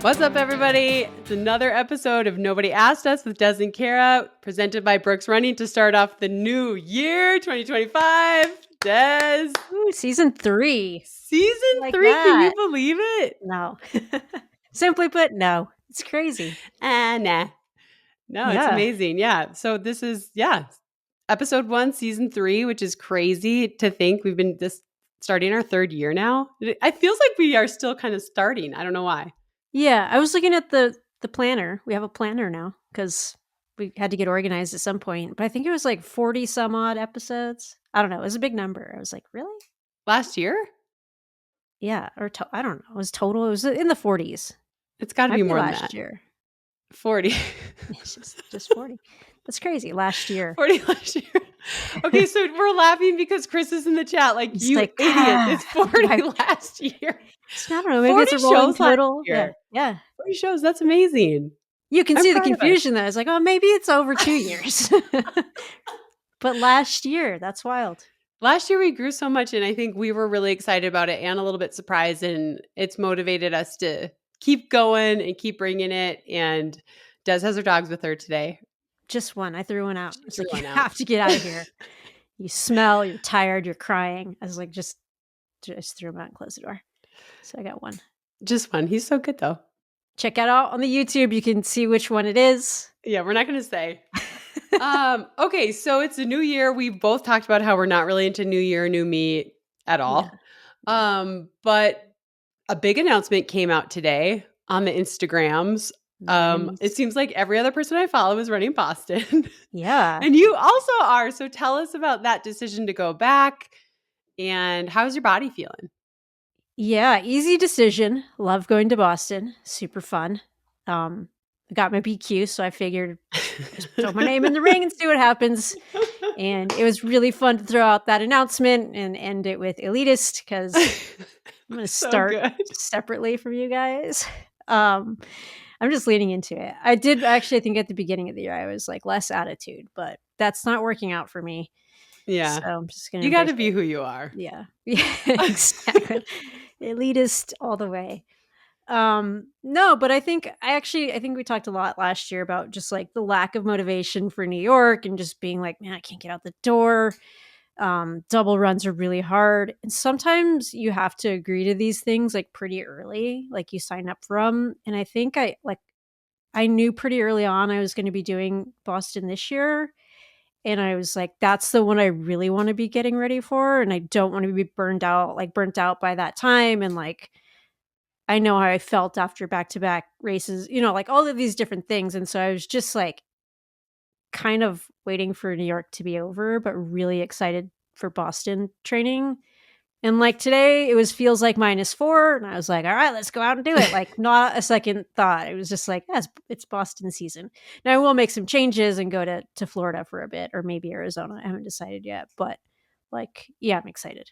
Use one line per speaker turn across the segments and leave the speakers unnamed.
What's up, everybody? It's another episode of Nobody Asked Us with Des and Kara, presented by Brooks Running to start off the new year, 2025. Des.
Ooh, season 3.
Season
Like
3,
that.
can you believe it?
No. Simply put, no. It's crazy.
Nah. No, it's amazing. Yeah. So this is, episode 1, season 3, which is crazy to think we've been starting our third year now. It feels like we are still kind of starting. I don't know why.
Yeah, I was looking at the planner. We have a planner now because we had to get organized at some point. But I think it was like 40 some odd episodes. I don't know. It was a big number. I was like, really?
Last year?
Yeah. Or I don't know. It was total. It was in the 40s.
It's got to be more than
last
that.
Year.
40.
It's just 40. That's crazy. Last year.
40 last year. Okay, so we're laughing because Chris is in the chat like,
It's
you
like,
idiot. It's 40 last year.
I don't know. Maybe it's a rolling total. Yeah.
40 shows. That's amazing.
You can see the confusion there. It's like, oh, maybe it's over 2 years. But last year, that's wild.
Last year we grew so much, and I think we were really excited about it and a little bit surprised, and it's motivated us to keep going and keep bringing it. And Des has her dogs with her today.
Just one. I threw one out. It's like, you have to get out of here. You smell, you're tired, you're crying. I was like, just threw him out and closed the door. So I got one.
Just one. He's so good, though.
Check it out on the YouTube. You can see which one it is.
Yeah, we're not going to say. Okay, so it's a new year. We both talked about how we're not really into New Year, New Me at all. Yeah. But a big announcement came out today on the Instagrams. It seems like every other person I follow is running Boston.
Yeah.
And you also are. So tell us about that decision to go back, and how's your body feeling?
Yeah, easy decision. Love going to Boston. Super fun. I got my BQ, so I figured just throw my name in the ring and see what happens. And it was really fun to throw out that announcement and end it with elitist because I'm going to start separately from you guys. I'm just leaning into it. I did actually think at the beginning of the year I was like less attitude, but that's not working out for me.
Yeah.
So I'm just going to.
You got to be who you are.
Yeah. Exactly. Elitist all the way. No, but I think we talked a lot last year about just like the lack of motivation for New York and just being like, man, I can't get out the door. Double runs are really hard. And sometimes you have to agree to these things like pretty early, like you sign up for them. And I think I knew pretty early on I was going to be doing Boston this year. And I was like, that's the one I really want to be getting ready for. And I don't want to be burnt out by that time. And like, I know how I felt after back-to-back races, like all of these different things. And so I was just like kind of waiting for New York to be over, but really excited for Boston training. And like today it feels like -4. And I was like, all right, let's go out and do it. Like not a second thought. It was just like, yes, it's Boston season. Now I will make some changes and go to Florida for a bit or maybe Arizona. I haven't decided yet, but like, yeah, I'm excited.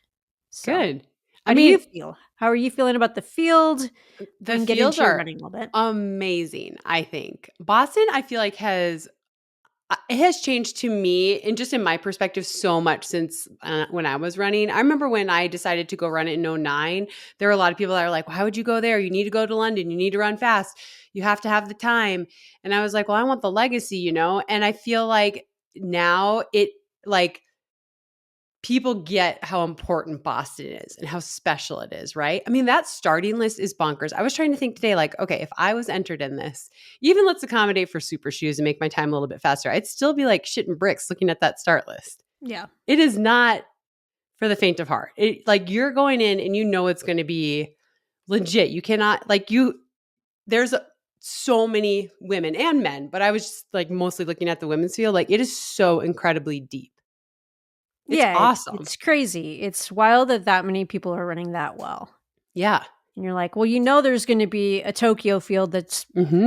So.
Good.
How do you feel? How are you feeling about the field?
The fields are running a little bit. Amazing, I think. Boston, I feel like it has changed to me and just in my perspective so much since when I was running. I remember when I decided to go run it in 2009, there were a lot of people that are like, why would you go there? You need to go to London. You need to run fast. You have to have the time. And I was like, well, I want the legacy, And I feel like now people get how important Boston is and how special it is, right? I mean, that starting list is bonkers. I was trying to think today, like, okay, if I was entered in this, even let's accommodate for super shoes and make my time a little bit faster, I'd still be like shitting bricks looking at that start list.
Yeah.
It is not for the faint of heart. You're going in and it's going to be legit. You cannot, there's so many women and men, but I was just like mostly looking at the women's field. Like it is so incredibly deep. It's awesome.
It's crazy. It's wild that many people are running that well.
Yeah.
And you're like, well, there's going to be a Tokyo field that's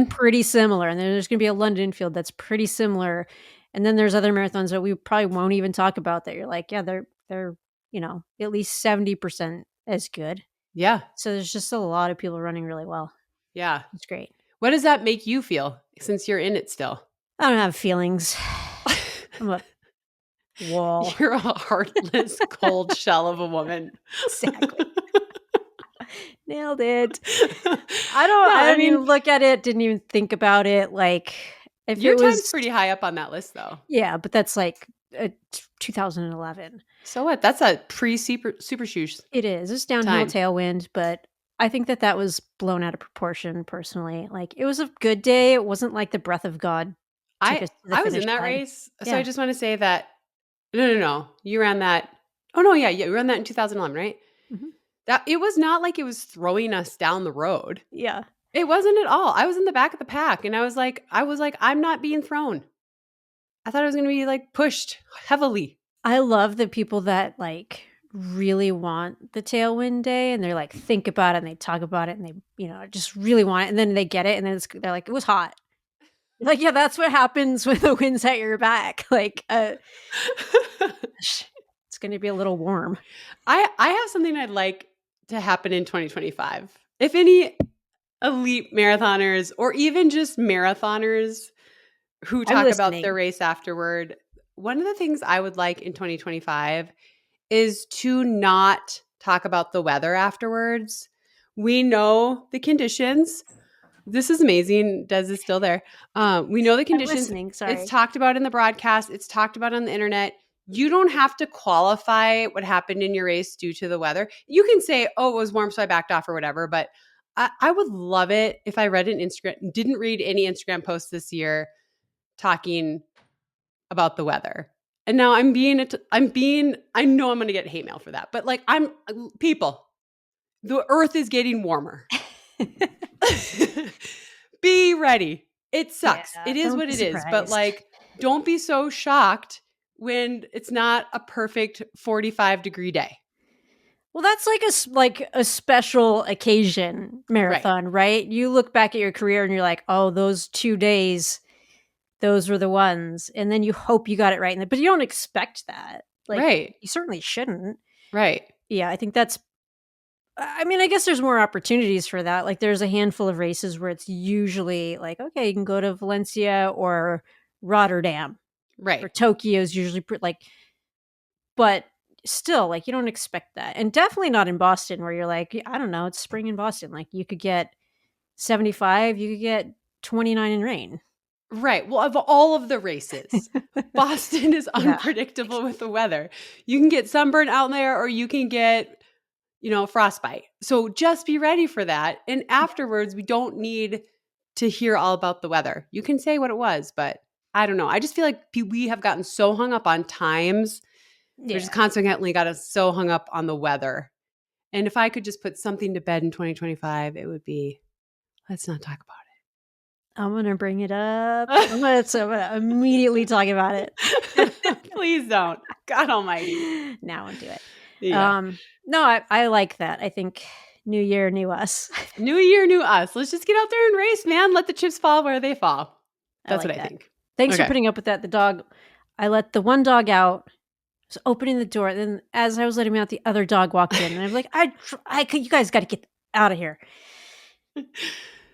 pretty similar. And then there's going to be a London field that's pretty similar. And then there's other marathons that we probably won't even talk about that you're like, yeah, they're at least 70% as good.
Yeah.
So there's just a lot of people running really well.
Yeah.
It's great.
What does that make you feel since you're in it still?
I don't have feelings. I'm a wall.
You're a heartless, cold shell of a woman.
Exactly. Nailed it.
No,
I
I
don't even
mean,
look at it, didn't even think about it. Like, if
your
it
time's
was,
pretty high up on that list, though.
yeah, but that's like 2011.
So what? That's a super shoes
It is. It's downhill
time.
tailwind, but I think that was blown out of proportion personally. Like, it was a good day. It wasn't like the breath of God took
I
us to the
I was
finish
in that
line.
race, so I
Yeah.
just want to say that no. You ran that. Oh no, yeah, you ran that in 2011, right?
Mhm.
That it was not like it was throwing us down the road.
Yeah.
It wasn't at all. I was in the back of the pack, and I was like, I'm not being thrown. I thought I was going to be like pushed heavily.
I love the people that, like, really want the tailwind day and they're like, think about it and they talk about it and they, just really want it. And then they get it and then they're like, it was hot. Like, yeah, that's what happens when the wind's at your back. Like, it's going to be a little warm.
I have something I'd like to happen in 2025. If any elite marathoners or even just marathoners who
I'm
talk about their
listening.
race afterward, one of the things I would like in 2025 is to not talk about the weather afterwards. We know the conditions. This is amazing. Des is still there. We know the
I'm
conditions.
listening.
It's
Sorry.
talked about in the broadcast. It's talked about on the internet. You don't have to qualify what happened in your race due to the weather. You can say, "Oh, it was warm, so I backed off," or whatever. But I would love it if I read an Instagram. Didn't read any Instagram posts this year talking about the weather. And now I know I'm going to get hate mail for that, but like people, the earth is getting warmer. Be ready. It
Yeah.
sucks. It is
Don't
what
be
it is, but
surprised.
like, don't be so shocked when it's not a perfect 45-degree day.
Well, that's like a special occasion
Right.
marathon, right? You look back at your career and you're like, "Oh, those 2 days, those were the ones." And then you hope you got it right, but you don't expect that. Like,
Right.
you certainly shouldn't.
Right.
Yeah, I think that's I mean, I guess there's more opportunities for that. Like, there's a handful of races where it's usually like, okay, you can go to Valencia or Rotterdam, or
Right.
Tokyo's usually like, but still, like, you don't expect that. And definitely not in Boston where you're like, I don't know, it's spring in Boston. Like, you could get 75, you could get 29 in rain.
Right. Well, of all of the races, Boston is
Yeah.
unpredictable with the weather. You can get sunburn out there or you can get, frostbite. So just be ready for that. And afterwards, we don't need to hear all about the weather. You can say what it was, but I don't know. I just feel like we have gotten so hung up on times. We just
Yeah.
constantly got us so hung up on the weather. And if I could just put something to bed in 2025, it would be, let's not talk about
I'm going to bring it up.
it.
I'm gonna immediately talk about it.
Please don't. God almighty.
Now I'll do it.
Yeah.
No, I like that. I think new year, new us.
New year, new us. Let's just get out there and race, man. Let the chips fall where they fall.
I
That's what
like
I
that.
think.
Thanks for
Okay.
putting up with that. The dog, I let the one dog out, was opening the door. Then as I was letting him out, the other dog walked in, and I'm like, you guys got to get out of here.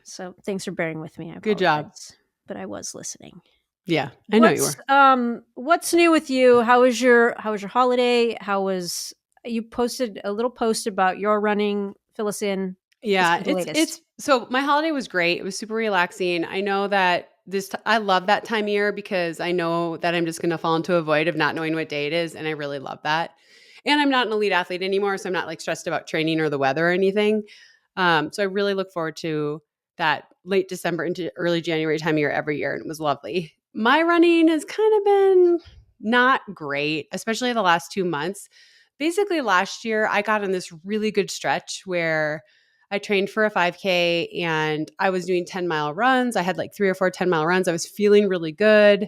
So thanks for bearing with me. I
Good job.
apologize, but I was listening.
Yeah, I know you were.
What's new with you? How was your holiday? You posted a little post about your running? Fill us in. Let's
Yeah,
get the
it's
latest.
so my holiday was great. It was super relaxing. I know that I love that time of year because I know that I'm just going to fall into a void of not knowing what day it is, and I really love that. And I'm not an elite athlete anymore, so I'm not like stressed about training or the weather or anything. So I really look forward to that late December into early January time of year every year, and it was lovely. My running has kind of been not great, especially the last 2 months. Basically, last year I got in this really good stretch where I trained for a 5K and I was doing 10-mile runs. I had like 3 or 4 10-mile runs. I was feeling really good.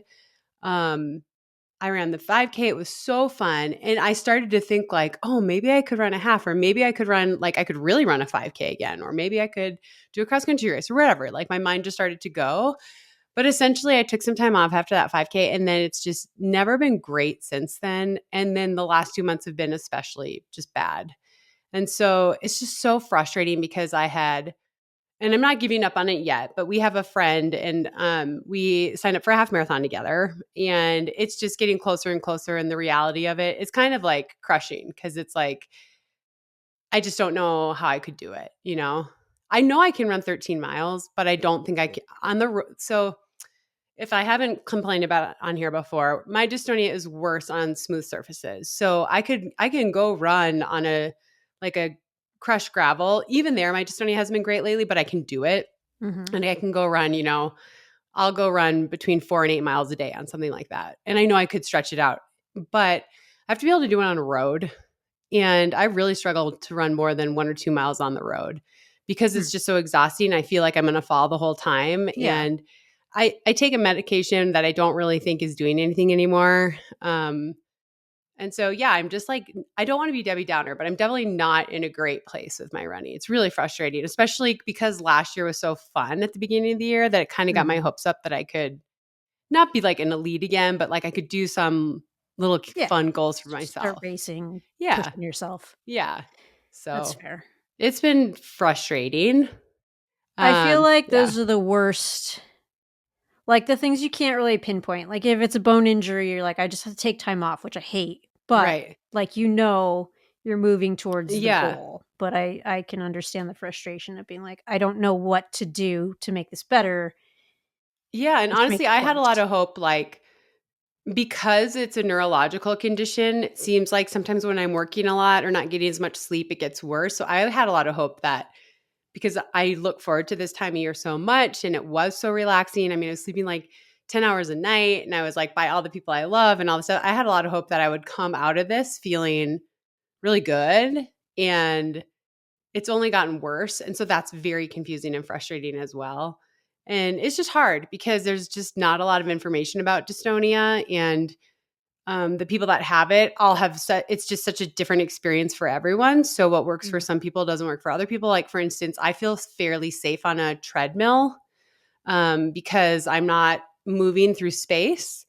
I ran the 5K. It was so fun. And I started to think like, oh, maybe I could run a half, or maybe I could run, like I could really run a 5K again, or maybe I could do a cross country race or whatever. Like my mind just started to go. But essentially I took some time off after that 5K and then it's just never been great since then. And then the last 2 months have been especially just bad. And so it's just so frustrating because and I'm not giving up on it yet, but we have a friend and we signed up for a half marathon together and it's just getting closer and closer. And the reality of it is kind of like crushing because it's like, I just don't know how I could do it, you know? I know I can run 13 miles, but I don't think I can on the road. So if I haven't complained about it on here before, my dystonia is worse on smooth surfaces. So I can go run on a crushed gravel. Even there, my dystonia hasn't been great lately, but I can do it.
Mm-hmm.
And I can go run, I'll go run between 4 and 8 miles a day on something like that. And I know I could stretch it out, but I have to be able to do it on a road. And I really struggle to run more than 1 or 2 miles on the road because it's just so exhausting. I feel like I'm going to fall the whole time.
Yeah.
And I take a medication that I don't really think is doing anything anymore. And so, yeah, I'm just like, I don't want to be Debbie Downer, but I'm definitely not in a great place with my running. It's really frustrating, especially because last year was so fun at the beginning of the year that it kind of got my hopes up that I could not be like an elite again, but like I could do some little
Yeah.
fun goals for
Just start
myself.
racing,
Yeah.
pushing yourself.
Yeah.
That's
So
fair.
it's been frustrating.
I feel like
Yeah.
those are the worst. Like, the things you can't really pinpoint. Like, if it's a bone injury, you're like, "I just have to take time off," which I hate. But,
Right.
like, you're moving towards the
Yeah.
goal. But I can understand the frustration of being like, "I don't know what to do to make this better,
Yeah. And
just make
honestly,
it
I had a lot
worse."
of hope, like, because it's a neurological condition, it seems like sometimes when I'm working a lot or not getting as much sleep, it gets worse. So I had a lot of hope that because I look forward to this time of year so much and it was so relaxing. I mean, I was sleeping like 10 hours a night and I was like by all the people I love and all this stuff. I had a lot of hope that I would come out of this feeling really good. And it's only gotten worse. And so that's very confusing and frustrating as well. And it's just hard because there's just not a lot of information about dystonia. And the people that have it all have it's just such a different experience for everyone. So what works for
Mm.
some people doesn't work for other people. Like, for instance, I feel fairly safe on a treadmill because I'm not moving through space.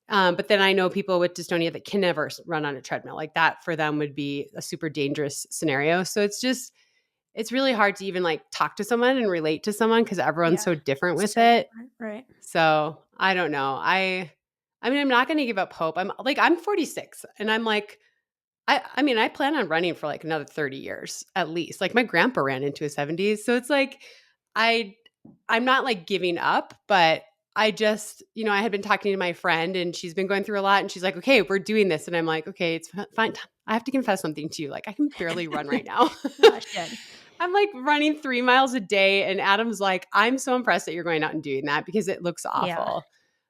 But then I know people with dystonia that can never run on a treadmill. Like that for them would be a super dangerous scenario. So it's really hard to even like talk to someone and relate to someone because everyone's
Yeah.
so different
It's
with
so
it.
different, right?
So I don't know. I mean, I'm not going to give up hope. I'm 46 and I'm like, I mean, I plan on running for like another 30 years at least. Like my grandpa ran into his 70s. So it's like, I, I'm not like giving up, but I just, I had been talking to my friend and she's been going through a lot and she's like, okay, we're doing this. And I'm like, okay, it's fine. I have to confess something to you. Like I can barely run right now.
Oh, shit.
I'm like running 3 miles a day. And Adam's like, I'm so impressed that you're going out and doing that because it looks
Yeah.
awful.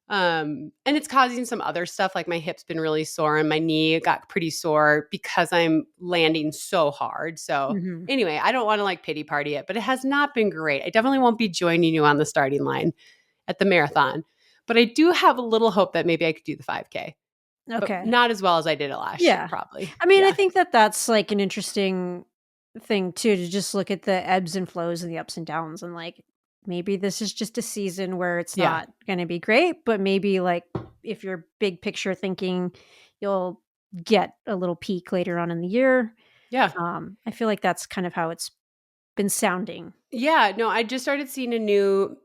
And it's causing some other stuff. Like my hip's been really sore and my knee got pretty sore because I'm landing so hard. So
Mhm.
anyway, I don't want to like pity party it, but it has not been great. I definitely won't be joining you on the starting line at the marathon, but I do have a little hope that maybe I could do the 5K, but
Okay.
not as well as I did it last year,
Yeah.
probably.
I mean, I
Yeah.
think that that's, like, an interesting thing too, to just look at the ebbs and flows and the ups and downs and, like, maybe this is just a season where it's
Yeah.
not gonna be great, but maybe, like, if you're big picture thinking, you'll get a little peak later on in the year.
Yeah.
I feel like that's kind of how it's been sounding.
Yeah, no, I just started seeing a new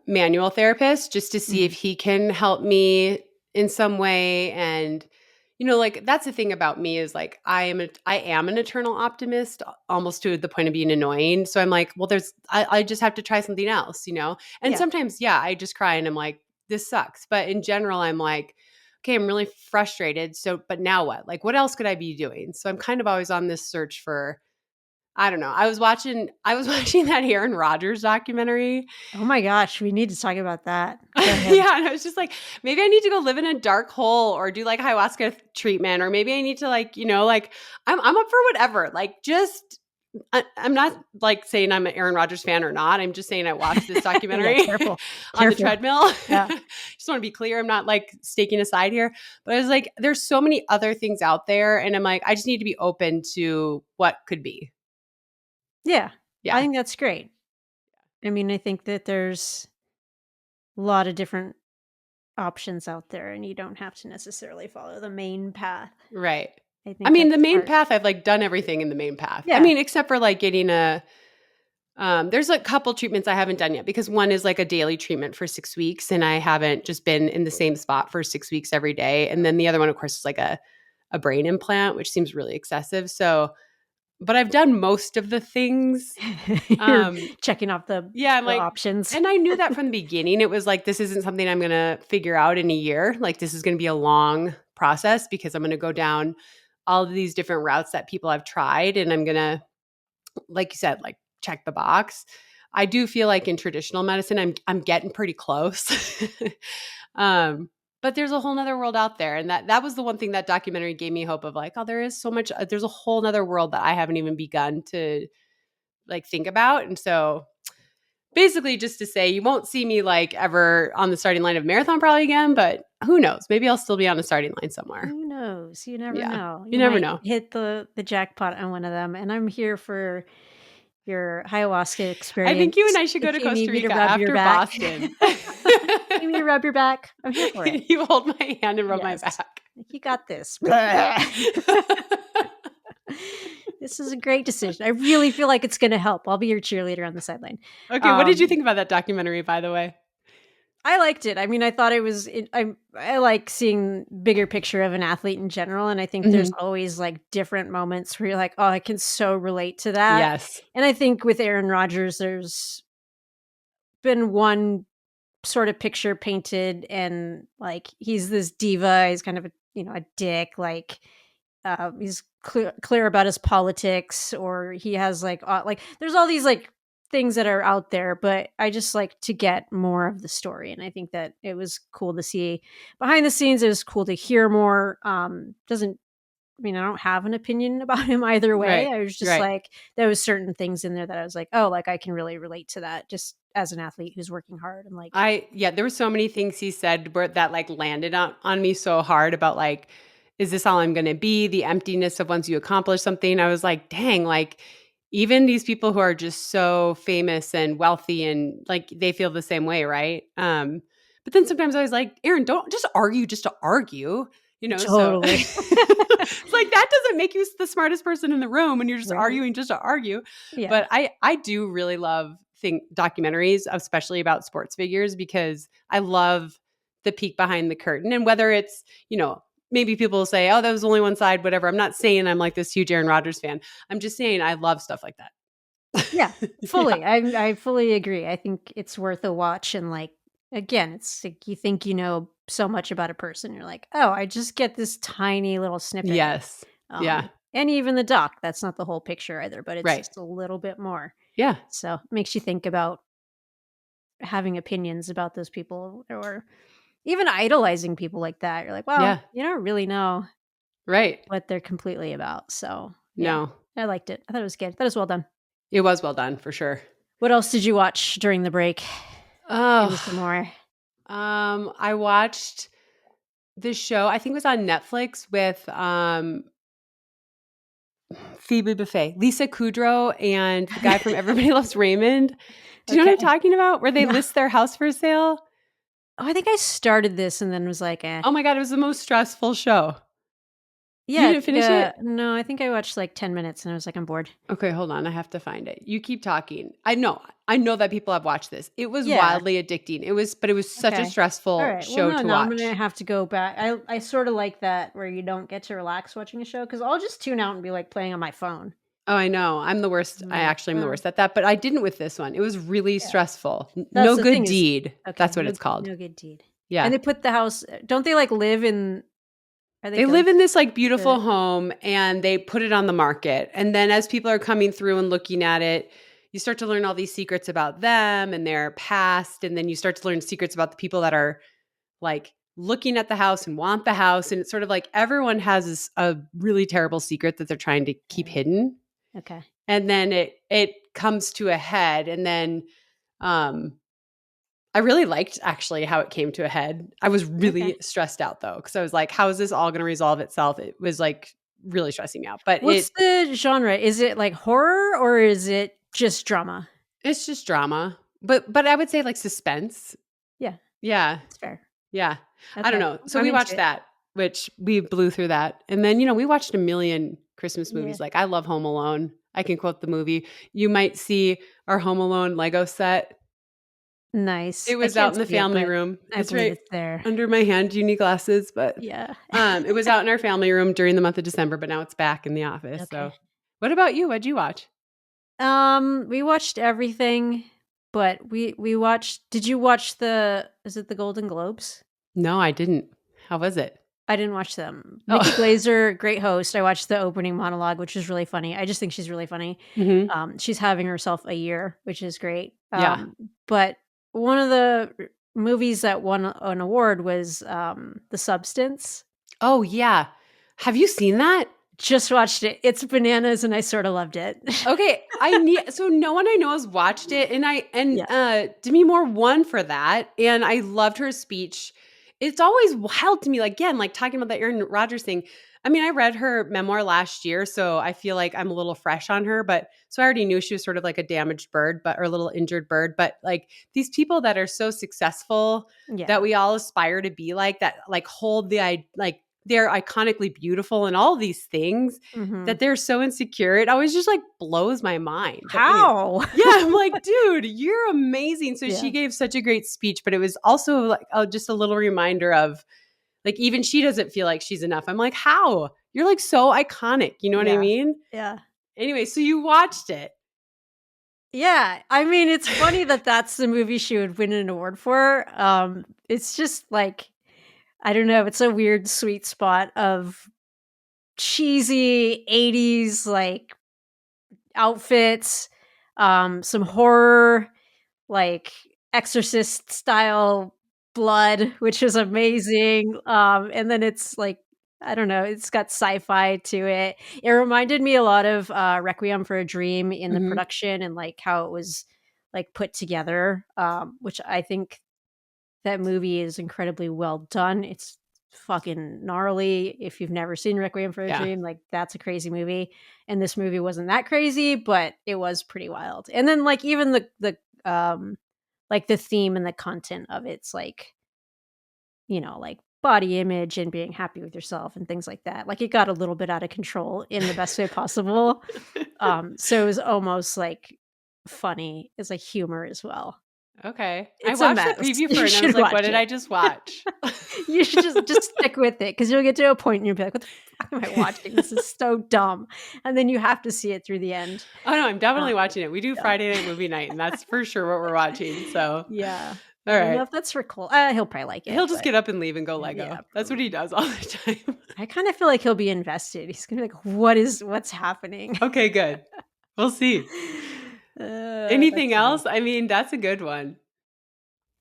manual therapist just to see if
Mhm.
he can help me in some way. And like that's the thing about me is like I am an eternal optimist, almost to the point of being annoying. So I'm like, well, I just have to try something else. And
Yeah.
sometimes, yeah, I just cry and I'm like, this sucks. But in general, I'm like, okay, I'm really frustrated. So, but now what? Like, what else could I be doing? So I'm kind of always on this search for I don't know. I was watching that Aaron Rodgers documentary.
Oh my gosh, we need to talk about that. Go ahead.
Yeah, and I was just like, maybe I need to go live in a dark hole or do like ayahuasca treatment, or maybe I need to like I'm up for whatever. Like just I'm not like saying I'm an Aaron Rodgers fan or not. I'm just saying I watched this
Yeah,
documentary
careful.
on the
Careful.
treadmill.
Yeah.
Just want to be clear. I'm not like staking a side here, but I was like, there's so many other things out there. And I'm like, I just need to be open to what could be.
Yeah. I
Yeah.
think that's great. I mean, I think that there's a lot of different options out there, and you don't have to necessarily follow the main path.
Right.
I
I
think
mean, the
that's
main
smart.
path, I've like done everything in the main path. I
Yeah.
mean, except for like getting there's a couple treatments I haven't done yet because one is like a daily treatment for 6 weeks and I haven't just been in the same spot for 6 weeks every day. And then the other one, of course, is like a brain implant, which seems really excessive. So, but I've done most of the things.
You're checking off the options.
And I knew that from the beginning. It was like, this isn't something I'm going to figure out in a year. Like, this is going to be a long process because I'm going to go down all of these different routes that people have tried. And I'm going to, like you said, like check the box. I do feel like in traditional medicine, I'm getting pretty close. But there's a whole nother world out there. And that was the one thing that documentary gave me hope of, like, oh, there is so much, there's a whole nother world that I haven't even begun to like think about. And so basically just to say, you won't see me like ever on the starting line of marathon probably again, but who knows? Maybe I'll still be on the starting line somewhere.
Who knows? You never know.
You never know.
Hit the jackpot on one of them. And I'm here for your ayahuasca experience.
I think you and I should go to Costa Rica after Boston.
You need to rub your back? I'm here for it.
You hold my hand and rub my back.
You got this. This is a great decision. I really feel like it's going to help. I'll be your cheerleader on the sideline.
Okay, what did you think about that documentary, by the way?
I liked it. I mean, I thought it was. I like seeing bigger picture of an athlete in general, and I think there's always like different moments where you're like, "Oh, I can so relate to that."
Yes,
and I think with Aaron Rodgers, there's been one sort of picture painted, and like he's this diva. He's kind of a dick. Like he's clear about his politics, or he has like there's all these like things that are out there, but I just like to get more of the story. And I think that it was cool to see behind the scenes. It was cool to hear more. I don't have an opinion about him either way. I was just like, there was certain things in there that I was like, oh, like I can really relate to that just as an athlete who's working hard. And like,
there were so many things he said that like landed on me so hard about like, is this all I'm going to be? The emptiness of once you accomplish something. I was like, dang, like, even these people who are just so famous and wealthy and like they feel the same way, right? But then sometimes I was like, Aaron, don't just argue just to argue,
Totally.
So it's like that doesn't make you the smartest person in the room when you're just arguing just to argue. Yeah. But I do really love documentaries, especially about sports figures, because I love the peek behind the curtain. And whether it's, maybe people will say, oh, that was only one side, whatever. I'm not saying I'm like this huge Aaron Rodgers fan. I'm just saying I love stuff like that.
Yeah, fully. Yeah. I fully agree. I think it's worth a watch. And like, again, it's like you think you know so much about a person. You're like, oh, I just get this tiny little snippet.
Yes. Yeah.
And even the doc, that's not the whole picture either, but it's just a little bit more.
Yeah.
So it makes you think about having opinions about those people or even idolizing people like that. You're like, well, you don't really know what they're completely about. So
no,
I liked it. I thought it was good. That was well done.
It was well done for sure.
What else did you watch during the break?
Oh,
maybe some more.
I watched this show. I think it was on Netflix with Phoebe Buffay, Lisa Kudrow, and the guy from Everybody Loves Raymond. Do you know what I'm talking about? Where they list their house for sale?
Oh, I think I started this and then was like, eh.
Oh my God, it was the most stressful show.
Yeah.
You didn't finish it?
No, I think I watched like 10 minutes and I was like, I'm bored.
Okay, hold on. I have to find it. You keep talking. I know that people have watched this. It was wildly addicting. It was such a stressful show to watch.
I'm going to have to go back. I sort of like that where you don't get to relax watching a show because I'll just tune out and be like playing on my phone.
Oh, I know. I'm the worst. I actually am the worst at that, but I didn't with this one. It was really stressful. No Good Deed. That's what it's called.
No Good Deed.
Yeah.
And they put the house, don't they like live in?
They live in this like beautiful home and they put it on the market. And then as people are coming through and looking at it, you start to learn all these secrets about them and their past. And then you start to learn secrets about the people that are like looking at the house and want the house. And it's sort of like everyone has a really terrible secret that they're trying to keep hidden.
Okay.
And then it comes to a head. And then I really liked actually how it came to a head. I was really stressed out though, because I was like, how is this all going to resolve itself? It was like really stressing me out. But
what's the genre? Is it like horror or is it just drama?
It's just drama. But I would say like suspense.
Yeah.
Yeah.
That's fair.
Yeah. Okay. I don't know. So we watched that, which we blew through that. And then, we watched a million Christmas movies. Like I love Home Alone. I can quote the movie. You might see our Home Alone Lego set.
Nice.
It was out in the family room.
It's right there
under my hand. Do you need glasses? But
yeah.
It was out in our family room during the month of December, but now it's back in the office. Okay. So What about you? What'd you watch?
We watched everything, but we watched. Did you watch is it the Golden Globes?
No, I didn't. How was it?
I didn't watch them. Nikki
Oh.
Glaser, great host. I watched the opening monologue, which is really funny. I just think she's really funny.
Mhm.
She's having herself a year, which is great.
Yeah.
But one of the movies that won an award was The Substance.
Oh, yeah. Have you seen that?
Just watched it. It's bananas, and I sort of loved it.
Okay, so no one I know has watched it,
Yeah.
Demi Moore won for that, and I loved her speech. It's always wild to me, like, again, like talking about the Aaron Rodgers thing. I mean, I read her memoir last year, so I feel like I'm a little fresh on her, but so I already knew she was sort of like a damaged bird, or a little injured bird. But like these people that are so successful
Yeah.
that we all aspire to be like, that like hold like they're iconically beautiful and all these things that they're so insecure. It always just like blows my mind. But anyway,
How?
yeah, I'm like, dude, you're amazing. So
Yeah.
she gave such a great speech, but it was also like just a little reminder of like, even she doesn't feel like she's enough. I'm like, how? You're like so iconic. You know what I mean?
Yeah.
Anyway, so you watched it.
Yeah. I mean, it's funny that that's the movie she would win an award for. It's just like, I don't know. It's a weird sweet spot of cheesy 80s like outfits, some horror, like Exorcist style blood, which is amazing. And then it's like, I don't know, it's got sci-fi to it. It reminded me a lot of Requiem for a Dream in the
Mhm.
production and like how it was like put together, which I think that movie is incredibly well done. It's fucking gnarly. If you've never seen Requiem for a
Yeah.
Dream, like that's a crazy movie. And this movie wasn't that crazy, but it was pretty wild. And then like even the theme and the content of it's like, like body image and being happy with yourself and things like that. Like it got a little bit out of control in the best way possible. So it was almost like funny as like humor as well.
Okay.
It's
I
a
watched the
mess.
preview
You
for it and I was
should
like, what
watch
did
it.
I just watch?
You should just stick with it because you'll get to a point and you'll be like, "What the fuck am I watching? This is so dumb." And then you have to see it through the end.
Oh no, I'm definitely watching it. We do
Yeah.
Friday night movie night, and that's for sure what we're watching. So
Yeah.
all
I don't know
right.
if that's for Cole. He'll probably like it.
He'll just
But
get up and leave and go Lego.
yeah,
That's what he
probably.
does all the time.
I kind of feel like he'll be invested. He's gonna be like, what's happening?"
Okay, good. We'll see.
That's
Anything
funny.
else? I mean, that's a good one.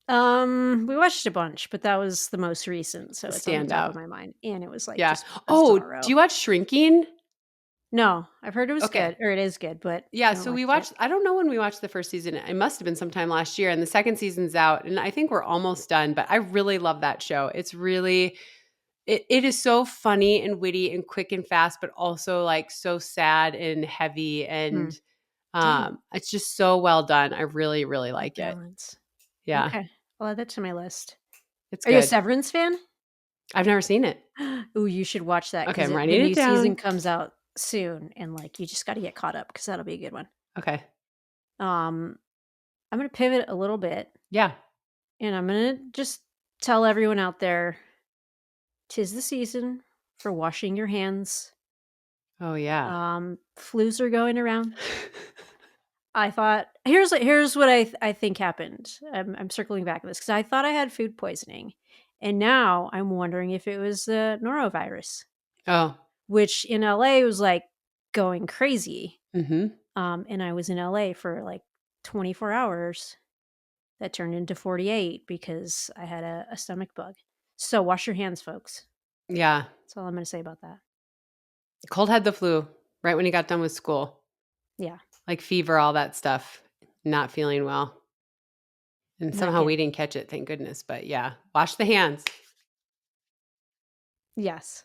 We watched a bunch, but that was the most recent, so it's on the top of
Standout.
my mind. And it was like
Yeah.
just
Oh,
bizarro.
do you watch Shrinking?
No, I've heard it was
Okay.
good, or it is good, but I
Yeah,
haven't
so we
watched it.
watched, I don't know when we watched the first season. It must have been sometime last year, and the second season's out, and I think we're almost done, but I really love that show. It's really it is so funny and witty and quick and fast, but also like so sad and heavy,
Hmm.
and
Dang,
it's just so well done. I really, really
good
like it.
balance.
Yeah,
Okay, I'll add that to my list.
it's
Are you a
good.
Severance fan?
I've never seen it.
Ooh, you should watch that
Okay,
because
I'm
the
writing it
new season
down.
comes out soon, and like you just got to get caught up because that'll be a good one.
Okay.
Um, I'm gonna pivot a little bit,
Yeah.
and I'm gonna just tell everyone out there, 'tis the season for washing your hands.
Oh yeah.
Flus are going around. I thought here's what I think happened. I'm circling back to this because I thought I had food poisoning, and now I'm wondering if it was the norovirus,
Oh.
which in LA was like going crazy.
Mm-hmm.
And I was in LA for like 24 hours. That turned into 48 because I had a stomach bug. So wash your hands, folks.
Yeah.
That's all I'm going to say about that.
Cold had the flu right when he got done with school.
Yeah,
Like fever, all that stuff. Not feeling well. And
not
somehow
good.
we didn't catch it, thank goodness. But yeah, wash the hands.
Yes.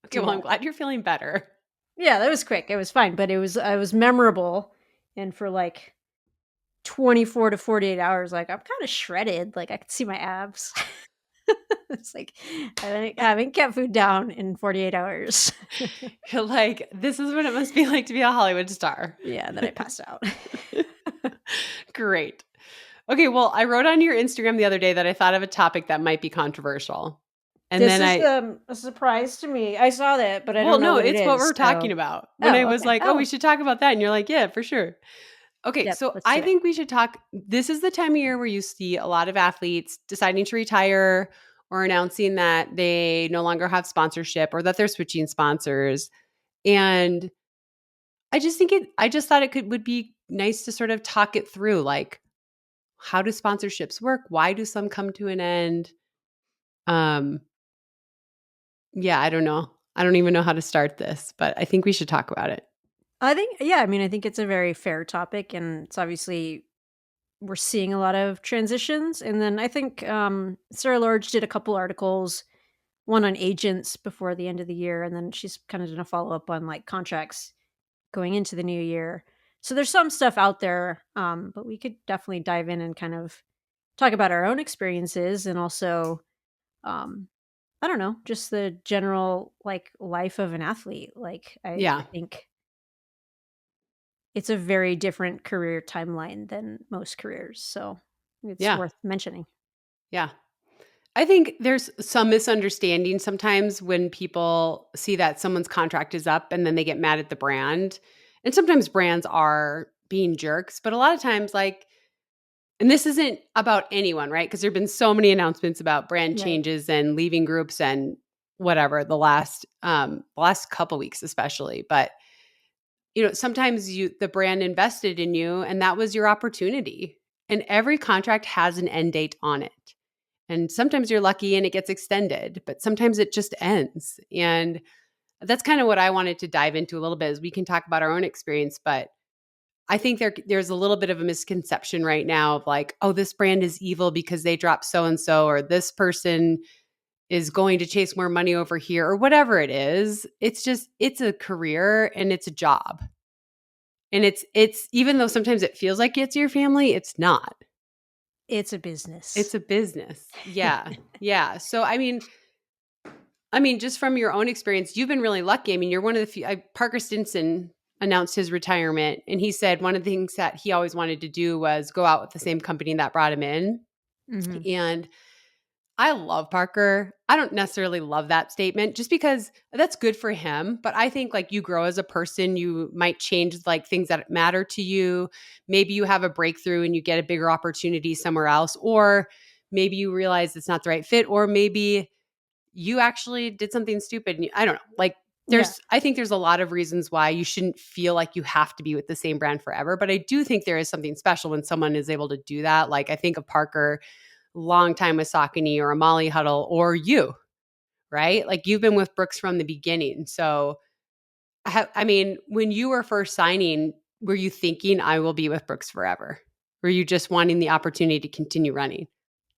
Okay, well, I'm glad you're feeling better.
Yeah, that was quick. It was fine, but it was memorable. And for like 24 to 48 hours, like I'm kind of shredded. Like I could see my abs. It's like I haven't kept food down in 48 hours.
You're like, this is what it must be like to be a Hollywood star.
Yeah, and then I passed out.
Great. Okay, well, I wrote on your Instagram the other day that I thought of a topic that might be controversial. And
This
then
is, a surprise to me. I saw that, but I
well,
don't know
no,
what it
it's what
is,
we're talking
so
about. When I
Oh,
was
okay.
like, "Oh, we
Oh,
should talk about that." And you're like, "Yeah, for sure." Okay,
yep,
so
let's
I
do it.
think we should talk. This is the time of year where you see a lot of athletes deciding to retire or announcing that they no longer have sponsorship or that they're switching sponsors. And I just thought would be nice to sort of talk it through. Like, how do sponsorships work? Why do some come to an end? Um, yeah, I don't know. I don't even know how to start this, but I think we should talk about it.
I think yeah, I mean, I think it's a very fair topic, and it's obviously we're seeing a lot of transitions, and then I think, Sarah Lorge did a couple articles, one on agents before the end of the year, and then she's kinda done a follow-up on, like, contracts going into the new year. So there's some stuff out there, but we could definitely dive in and kind of talk about our own experiences and also, um, I don't know, just the general, like, life of an athlete. Like, I
Yeah.
think it's a very different career timeline than most careers, so it's
Yeah.
worth mentioning.
Yeah. I think there's some misunderstanding sometimes when people see that someone's contract is up and then they get mad at the brand. And sometimes brands are being jerks, but a lot of times, like, and this isn't about anyone, right? Because there have been so many announcements about brand
Right.
changes and leaving groups and whatever the last couple weeks especially. But sometimes the brand invested in you and that was your opportunity. And every contract has an end date on it. And sometimes you're lucky and it gets extended, but sometimes it just ends. And that's kind of what I wanted to dive into a little bit is we can talk about our own experience, but I think there's a little bit of a misconception right now of like, oh, this brand is evil because they dropped so and so, or this person is going to chase more money over here, or whatever it is. It's a career and it's a job. And it's even though sometimes it feels like it's your family, it's not.
It's a business.
It's a business. Yeah. Yeah. So just from your own experience, you've been really lucky. I mean, you're one of the few. Parker Stinson announced his retirement, and he said one of the things that he always wanted to do was go out with the same company that brought him in.
Mhm.
And I love Parker. I don't necessarily love that statement just because that's good for him. But I think like you grow as a person, you might change like things that matter to you. Maybe you have a breakthrough and you get a bigger opportunity somewhere else, or maybe you realize it's not the right fit, or maybe you actually did something stupid. And I don't know. Like
Yeah,
I think there's a lot of reasons why you shouldn't feel like you have to be with the same brand forever. But I do think there is something special when someone is able to do that. Like I think of Parker, long time with Saucony or a Molly Huddle or you, right? Like you've been with Brooks from the beginning. So, I mean, when you were first signing, were you thinking I will be with Brooks forever? Were you just wanting the opportunity to continue running?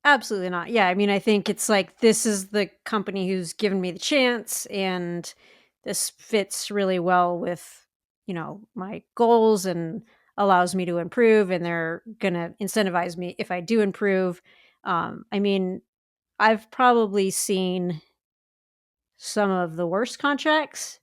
absolutely not. Yeah, I mean, I think it's like this is the company who's given me the chance, and this fits really well with, my goals and allows me to improve, and they're gonna incentivize me if I do improve. I mean, I've probably seen some of the worst contracts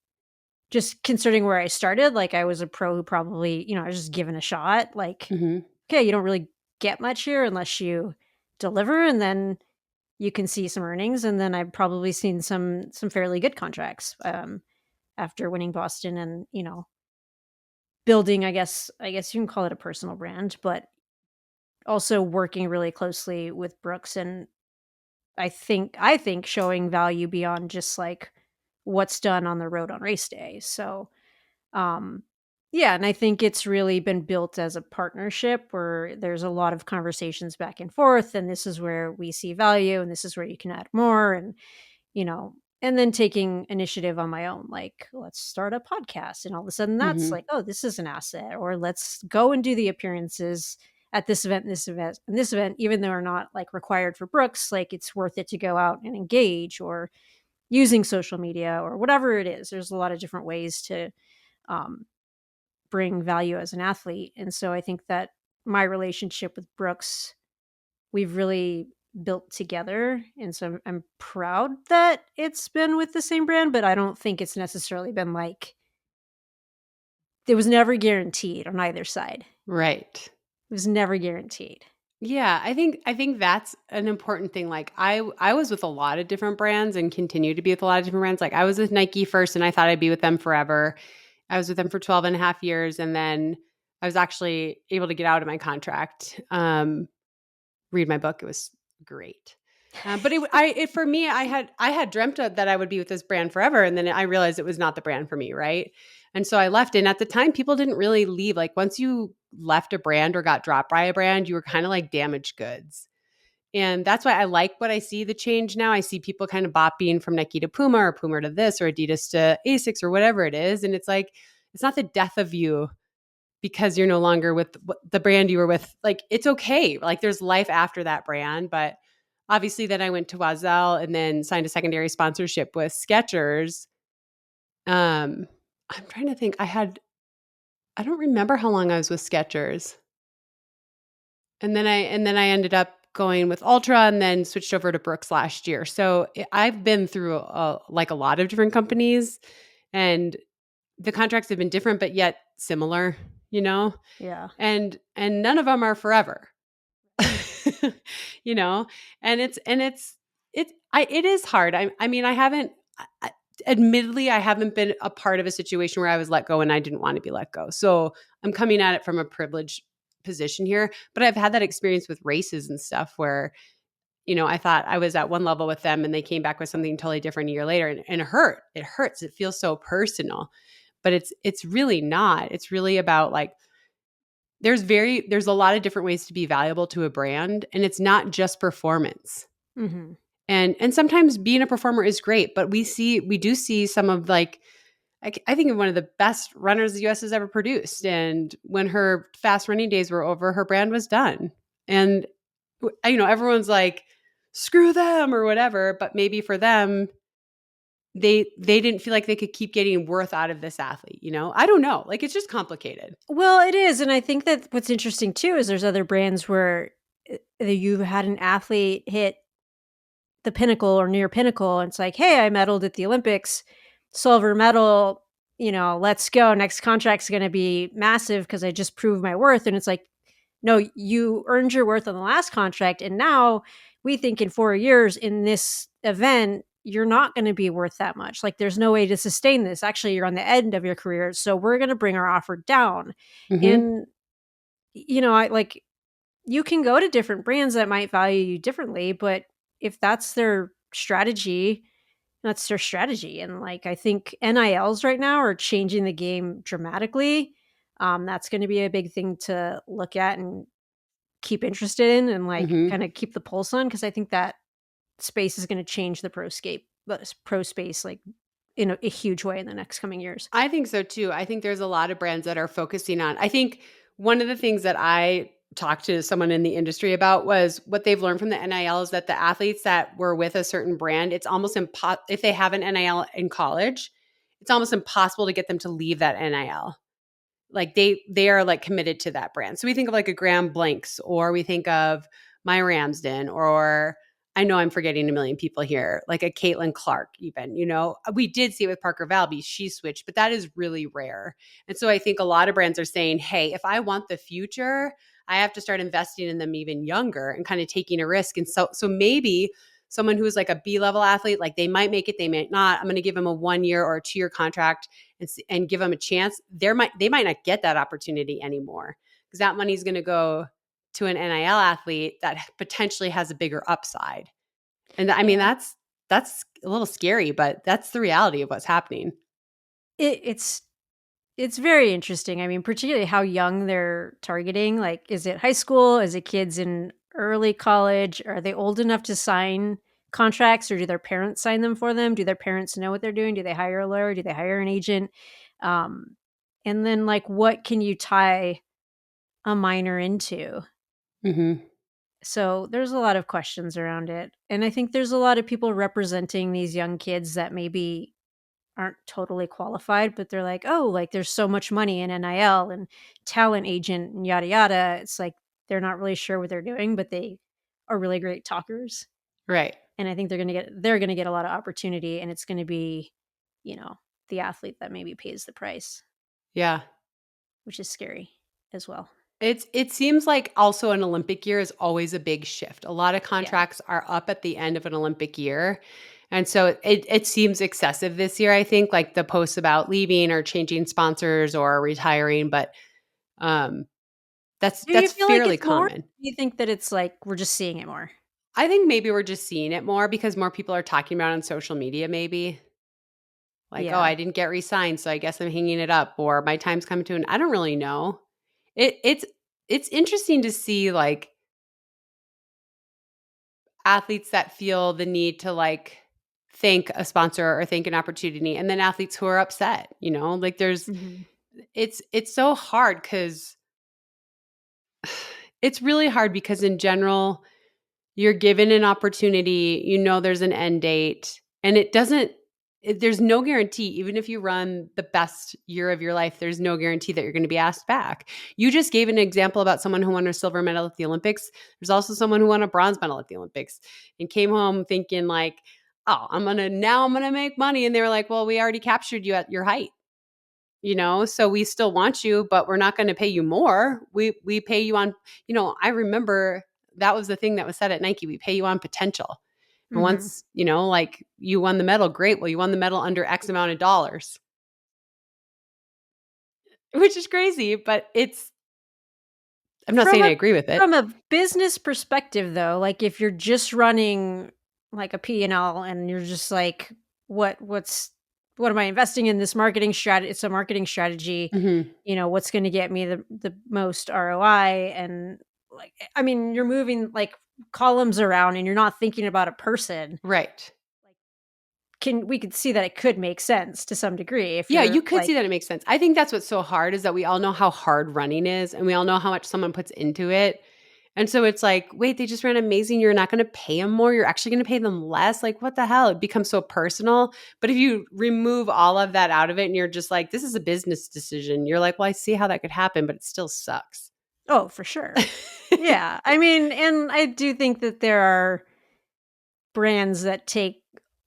just considering where I started. Like, I was a pro who probably, I was just given a shot. Like,
Mhm.
okay, you don't really get much here unless you deliver, and then you can see some earnings. And then I've probably seen some fairly good contracts after winning Boston, and building. I guess you can call it a personal brand, but also working really closely with Brooks, and I think showing value beyond just like what's done on the road on race day. So Um, yeah, and I think it's really been built as a partnership where there's a lot of conversations back and forth, and this is where we see value, and this is where you can add more, and then taking initiative on my own, like let's start a podcast, and all of a sudden that's
Mhm.
like, oh, this is an asset, or let's go and do the appearances at this event, this event, and this event, even though they're not like required for Brooks, like it's worth it to go out and engage, or using social media, or whatever it is. There's a lot of different ways to um, bring value as an athlete. And so I think that my relationship with Brooks, we've really built together. And so I'm proud that it's been with the same brand, but I don't think it's necessarily been like, it was never guaranteed on either side.
Right.
It was never guaranteed.
Yeah, I think that's an important thing. Like I was with a lot of different brands and continue to be with a lot of different brands. Like I was with Nike first and I thought I'd be with them forever. I was with them for 12 and a half years and then I was actually able to get out of my contract. Read my book. It was great. But for me, I had dreamt that I would be with this brand forever, and then I realized it was not the brand for me, right? And so I left. And at the time, people didn't really leave. Like once you left a brand or got dropped by a brand, you were kind of like damaged goods. And that's why I like what I see the change now. I see people kind of bopping from Nike to Puma or Puma to this or Adidas to Asics or whatever it is. And it's like, it's not the death of you because you're no longer with the brand you were with. Like it's okay. Like there's life after that brand. But obviously then I went to Wazel and then signed a secondary sponsorship with Skechers. I'm trying to think. I don't remember how long I was with Skechers. And then I ended up going with Ultra and then switched over to Brooks last year. So I've been through like a lot of different companies and the contracts have been different but yet similar, you know?
Yeah.
And none of them are forever. You know, and it is hard. I mean, I haven't I, admittedly I haven't been a part of a situation where I was let go and I didn't want to be let go. So I'm coming at it from a privileged position here, but I've had that experience with races and stuff where, you know, I thought I was at one level with them and they came back with something totally different a year later and it hurt. It hurts. It feels so personal. But it's really not. It's really about like there's a lot of different ways to be valuable to a brand and it's not just performance.
Mm-hmm.
And sometimes being a performer is great, but we do see some of like I think of one of the best runners the US has ever produced. And when her fast running days were over, her brand was done. And you know, everyone's like, screw them or whatever. But maybe for them, they didn't feel like they could keep getting worth out of this athlete, you know? I don't know. Like it's just complicated.
Well, it is, and I think that what's interesting too is there's other brands where you've had an athlete hit the pinnacle or near pinnacle, and it's like, "Hey, I medaled at the Olympics, silver medal, let's go. Next contract's gonna be massive because I just proved my worth." And it's like, "No, you earned your worth on the last contract, and now we think in 4 years in this event, you're not gonna be worth that much. Like, there's no way to sustain this. Actually, you're on the end of your career, so we're gonna bring our offer down."
Hmm.
And, I like you can go to different brands that might value you differently, but if that's their strategy, that's their strategy. And like I think NILs right now are changing the game dramatically. That's going to be a big thing to look at and keep interested in and like
Hmm.
kind of keep the pulse on because I think that space is going to change the pro space like in a huge way in the next coming years.
I think so too. I think there's a lot of brands that are focusing on. I think one of the things that I talked to someone in the industry about was what they've learned from the NIL is that the athletes that were with a certain brand, it's almost impossible if they have an NIL in college, it's almost impossible to get them to leave that NIL. Like they are like committed to that brand. So we think of like a Graham Blanks or we think of My Ramsden or I know I'm forgetting a million people here, like a Caitlin Clark, even, you know, we did see it with Parker Valby, she switched, but that is really rare. And so I think a lot of brands are saying, hey, if I want the future, I have to start investing in them even younger and kind of taking a risk. And so maybe someone who's like a B-level athlete, like they might make it, they might not. I'm going to give them a 1 year or a 2 year contract and give them a chance. They might not get that opportunity anymore because that money is going to go to an NIL athlete that potentially has a bigger upside. And I mean,
Yeah.
that's a little scary, but that's the reality of what's happening.
It's very interesting. I mean, particularly how young they're targeting. Like, is it high school? Is it kids in early college? Are they old enough to sign contracts or do their parents sign them for them? Do their parents know what they're doing? Do they hire a lawyer? Do they hire an agent? Um, and then, like, what can you tie a minor into?
Hmm.
So there's a lot of questions around it. And I think there's a lot of people representing these young kids that maybe aren't totally qualified, but they're like, "Oh, like there's so much money in NIL and talent agent and yada yada." It's like they're not really sure what they're doing, but they are really great talkers.
Right.
And I think they're going to get a lot of opportunity and it's going to be, you know, the athlete that maybe pays the price,
Yeah.
which is scary as well.
It seems like also an Olympic year is always a big shift. A lot of
Yeah.
contracts are up at the end of an Olympic year. And so it seems excessive this year, I think, like the posts about leaving or changing sponsors or retiring, but um
Do you
that's
feel like
fairly
it's more?
common.
Do you think that it's like we're just seeing it more?
I think maybe we're just seeing it more because more people are talking about it on social media maybe. Like, "Oh,
Yeah.
I didn't get re-signed, so I guess I'm hanging it up," or "My time's coming to an." I don't really know. It's interesting to see, like, athletes that feel the need to, like, thank a sponsor or thank an opportunity, and then athletes who are upset, you know? Like, there's
Mhm.
it's so hard because it's really hard because in general, you're given an opportunity, you know there's an end date, and there's no guarantee. Even if you run the best year of your life, there's no guarantee that you're gonna be asked back. You just gave an example about someone who won a silver medal at the Olympics. There's also someone who won a bronze medal at the Olympics and came home thinking like, "Oh, I'm gonna make money," and they were like, "Well, we already captured you at your height." You know, so we still want you, but we're not going to pay you more. We pay you on, I remember that was the thing that was said at Nike. We pay you on potential. And
Mhm.
once, like you won the medal, great. Well, you won the medal under X amount of dollars, which is crazy, but I'm not
From
saying I
a
agree with it.
from a business perspective, though, like, if you're just running, like, a P&L and you're just like, what am I investing in this marketing strategy? It's a marketing strategy,
Hmm.
what's gonna get me the most ROI, and, like, I mean, you're moving, like, columns around and you're not thinking about a person.
Right.
Like, can we could see that it could make sense to some degree if
Yeah,
you're,
you could
like,
see that it makes sense. I think that's what's so hard is that we all know how hard running is and we all know how much someone puts into it. And so it's like, wait, they just ran amazing. You're not going to pay them more. You're actually going to pay them less. Like, what the hell? It becomes so personal. But if you remove all of that out of it and you're just like, this is a business decision, you're like, well, I see how that could happen, but it still sucks.
oh, for sure. Yeah, I mean, and I do think that there are brands that take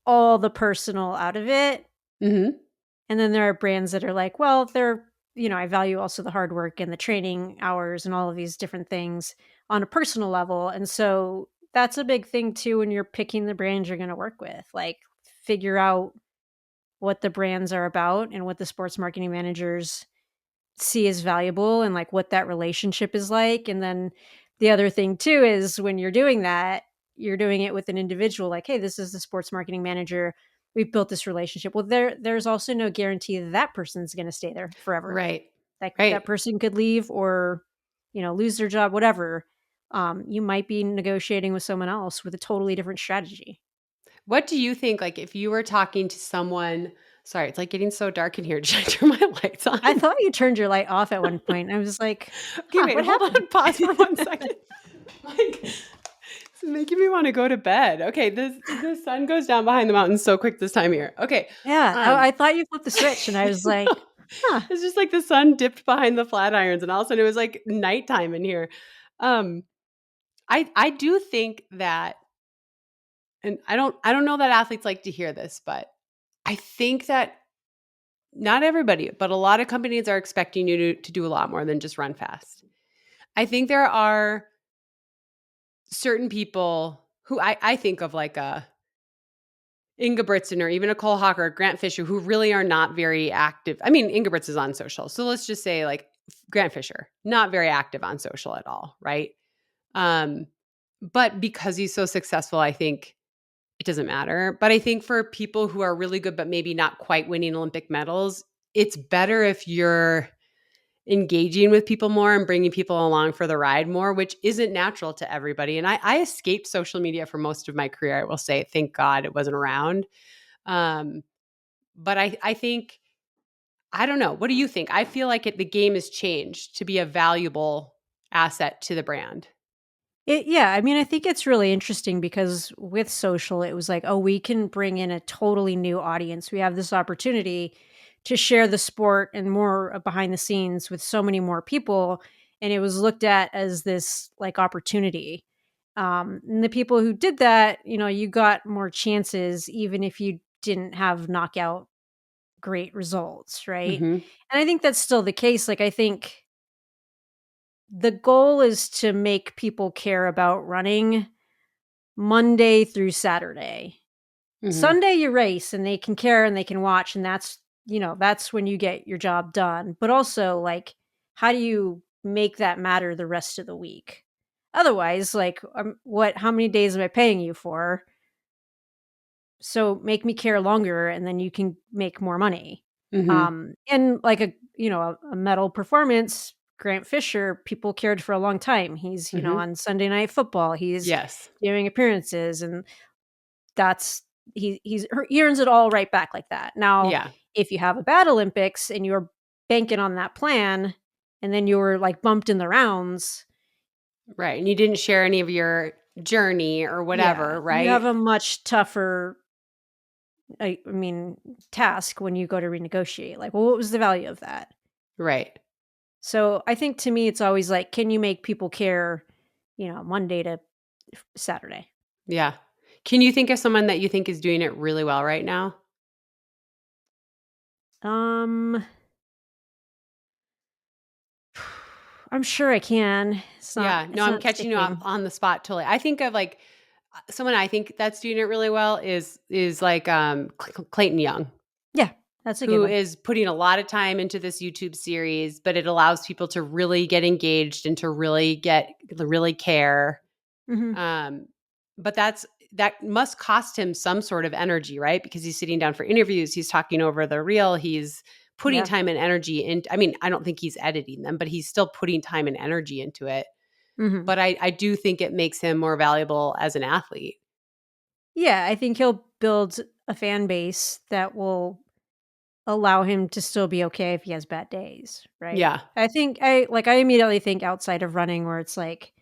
all the personal out of it,
Hmm.
and then there are brands that are like, well, I value also the hard work and the training hours and all of these different things on a personal level, and so that's a big thing too when you're picking the brands you're gonna work with, like, figure out what the brands are about and what the sports marketing managers see as valuable and, like, what that relationship is like, and then the other thing too is when you're doing that, you're doing it with an individual, like, "Hey, this is the sports marketing manager. We've built this relationship." Well, there's also no guarantee that that person's gonna stay there forever.
Right.
That
Right.
person could leave or, lose their job, whatever. You might be negotiating with someone else with a totally different strategy.
What do you think? Like, if you were talking to someone, sorry, it's like getting so dark in here. Should I turn my lights on?
I thought you turned your light off at one point. I was like,
Okay,
"Huh,
wait,
what
hold
happened?"
on. Pause for 1 second. Like, it's making me want to go to bed. Okay, the sun goes down behind the mountains so quick this time of year. Okay,
Yeah,
um,
I thought you flipped the switch, and I was like, "Huh."
it's just like the sun dipped behind the flat irons, and all of a sudden it was like nighttime in here. Um, I do think that, and I don't know that athletes like to hear this, but I think that not everybody, but a lot of companies are expecting you to do a lot more than just run fast. I think there are certain people who I think of like a Inga Britson or even a Cole Hawker or Grant Fisher who really are not very active. I mean, Inga Britz is on social. So let's just say like Grant Fisher, not very active on social at all, right? Um, but because he's so successful, I think it doesn't matter. But I think for people who are really good, but maybe not quite winning Olympic medals, it's better if you're engaging with people more and bringing people along for the ride more, which isn't natural to everybody. And I escaped social media for most of my career. I will say, thank God it wasn't around. Um, but I think, I don't know. What do you think? I feel like the game has changed to be a valuable asset to the brand.
Yeah, I mean, I think it's really interesting because with social, it was like, "Oh, we can bring in a totally new audience. We have this opportunity to share the sport and more behind the scenes with so many more people," and it was looked at as this, like, opportunity. And the people who did that, you got more chances even if you didn't have knockout great results, right?
Hmm.
And I think that's still the case, like, I think the goal is to make people care about running Monday through Saturday.
Mhm.
Sunday you race and they can care and they can watch, and that's, that's when you get your job done. But also, like, how do you make that matter the rest of the week? Otherwise, like, how many days am I paying you for? So make me care longer and then you can make more money.
Mhm.
And like a medal performance, Grant Fisher, people cared for a long time. He's,
Mhm.
on Sunday Night Football, he's
Yes.
doing appearances, and that's he earns it all right back like that. Now,
Yeah.
if you have a bad Olympics and you're banking on that plan and then you were like bumped in the rounds,
Right, and you didn't share any of your journey or
yeah,
whatever,
you have
right?
a much tougher I mean, task when you go to renegotiate. Like, well, what was the value of that?
Right.
So I think to me, it's always like, can you make people care, Monday to Saturday?
Yeah. Can you think of someone that you think is doing it really well right now?
Um, I'm sure I can.
Yeah. No,
It's
I'm
not
catching you off
sticking.
on the spot totally. I think of like someone I think that's doing it really well is like Clayton Young,
Yeah, that's a good
who
one.
is putting a lot of time into this YouTube series, but it allows people to really get engaged and to really care.
Hmm.
Um, but that must cost him some sort of energy, right? Because he's sitting down for interviews, he's talking over the reel, he's putting
Yeah.
time and energy in. I mean, I don't think he's editing them, but he's still putting time and energy into it.
Hmm.
But I do think it makes him more valuable as an athlete.
Yeah, I think he'll build a fan base that will allow him to still be okay if he has bad days, right?
Yeah.
I immediately think outside of running where it's like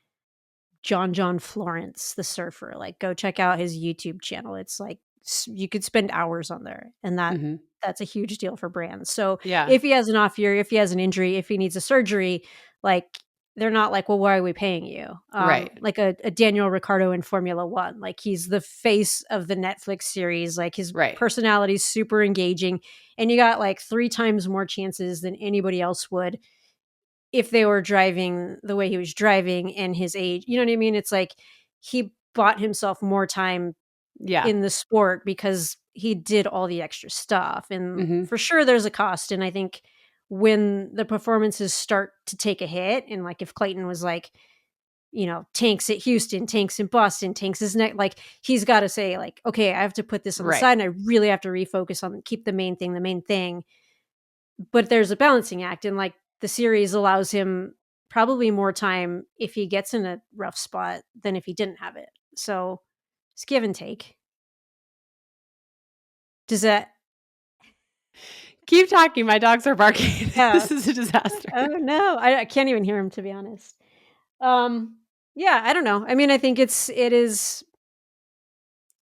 John Florence, the surfer. Like, go check out his YouTube channel. It's like you could spend hours on there, and
Hmm.
that's a huge deal for brands. So
Yeah.
if he has an off year, if he has an injury, if he needs a surgery, like they're not like, well, why are we paying you?
Right.
Like a Daniel Ricciardo in Formula One, like he's the face of the Netflix series. Like his
Right.
personality is super engaging, and you got like 3 times more chances than anybody else would if they were driving the way he was driving and his age, you know what I mean? It's like he bought himself more time
Yeah.
in the sport because he did all the extra stuff. And
Hmm.
for sure there's a cost. And I think when the performances start to take a hit, and like if Clayton was like, tanks at Houston, tanks in Boston, tanks his neck, like he's got to say, like, okay, I have to put this on the
Right.
side and I really have to refocus on keep the main thing. But there's a balancing act, and, like, the series allows him probably more time if he gets in a rough spot than if he didn't have it. So, it's give and take. Does that
Keep talking. My dogs are barking.
Yeah.
This is a disaster.
Oh, no. I can't even hear him, to be honest. Um, yeah, I don't know. I mean, I think it is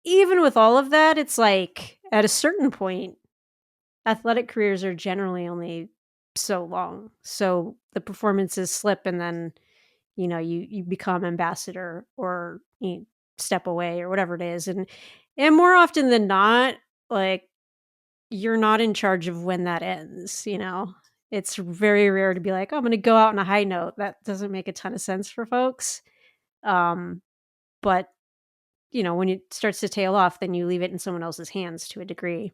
even with all of that, it's like, at a certain point, athletic careers are generally only so long. So, the performances slip, and then you become ambassador, or you step away, or whatever it is, and more often than not, like, you're not in charge of when that ends. It's very rare to be like, "Oh, I'm gonna go out on a high note." That doesn't make a ton of sense for folks. um but when it starts to tail off, then you leave it in someone else's hands to a degree.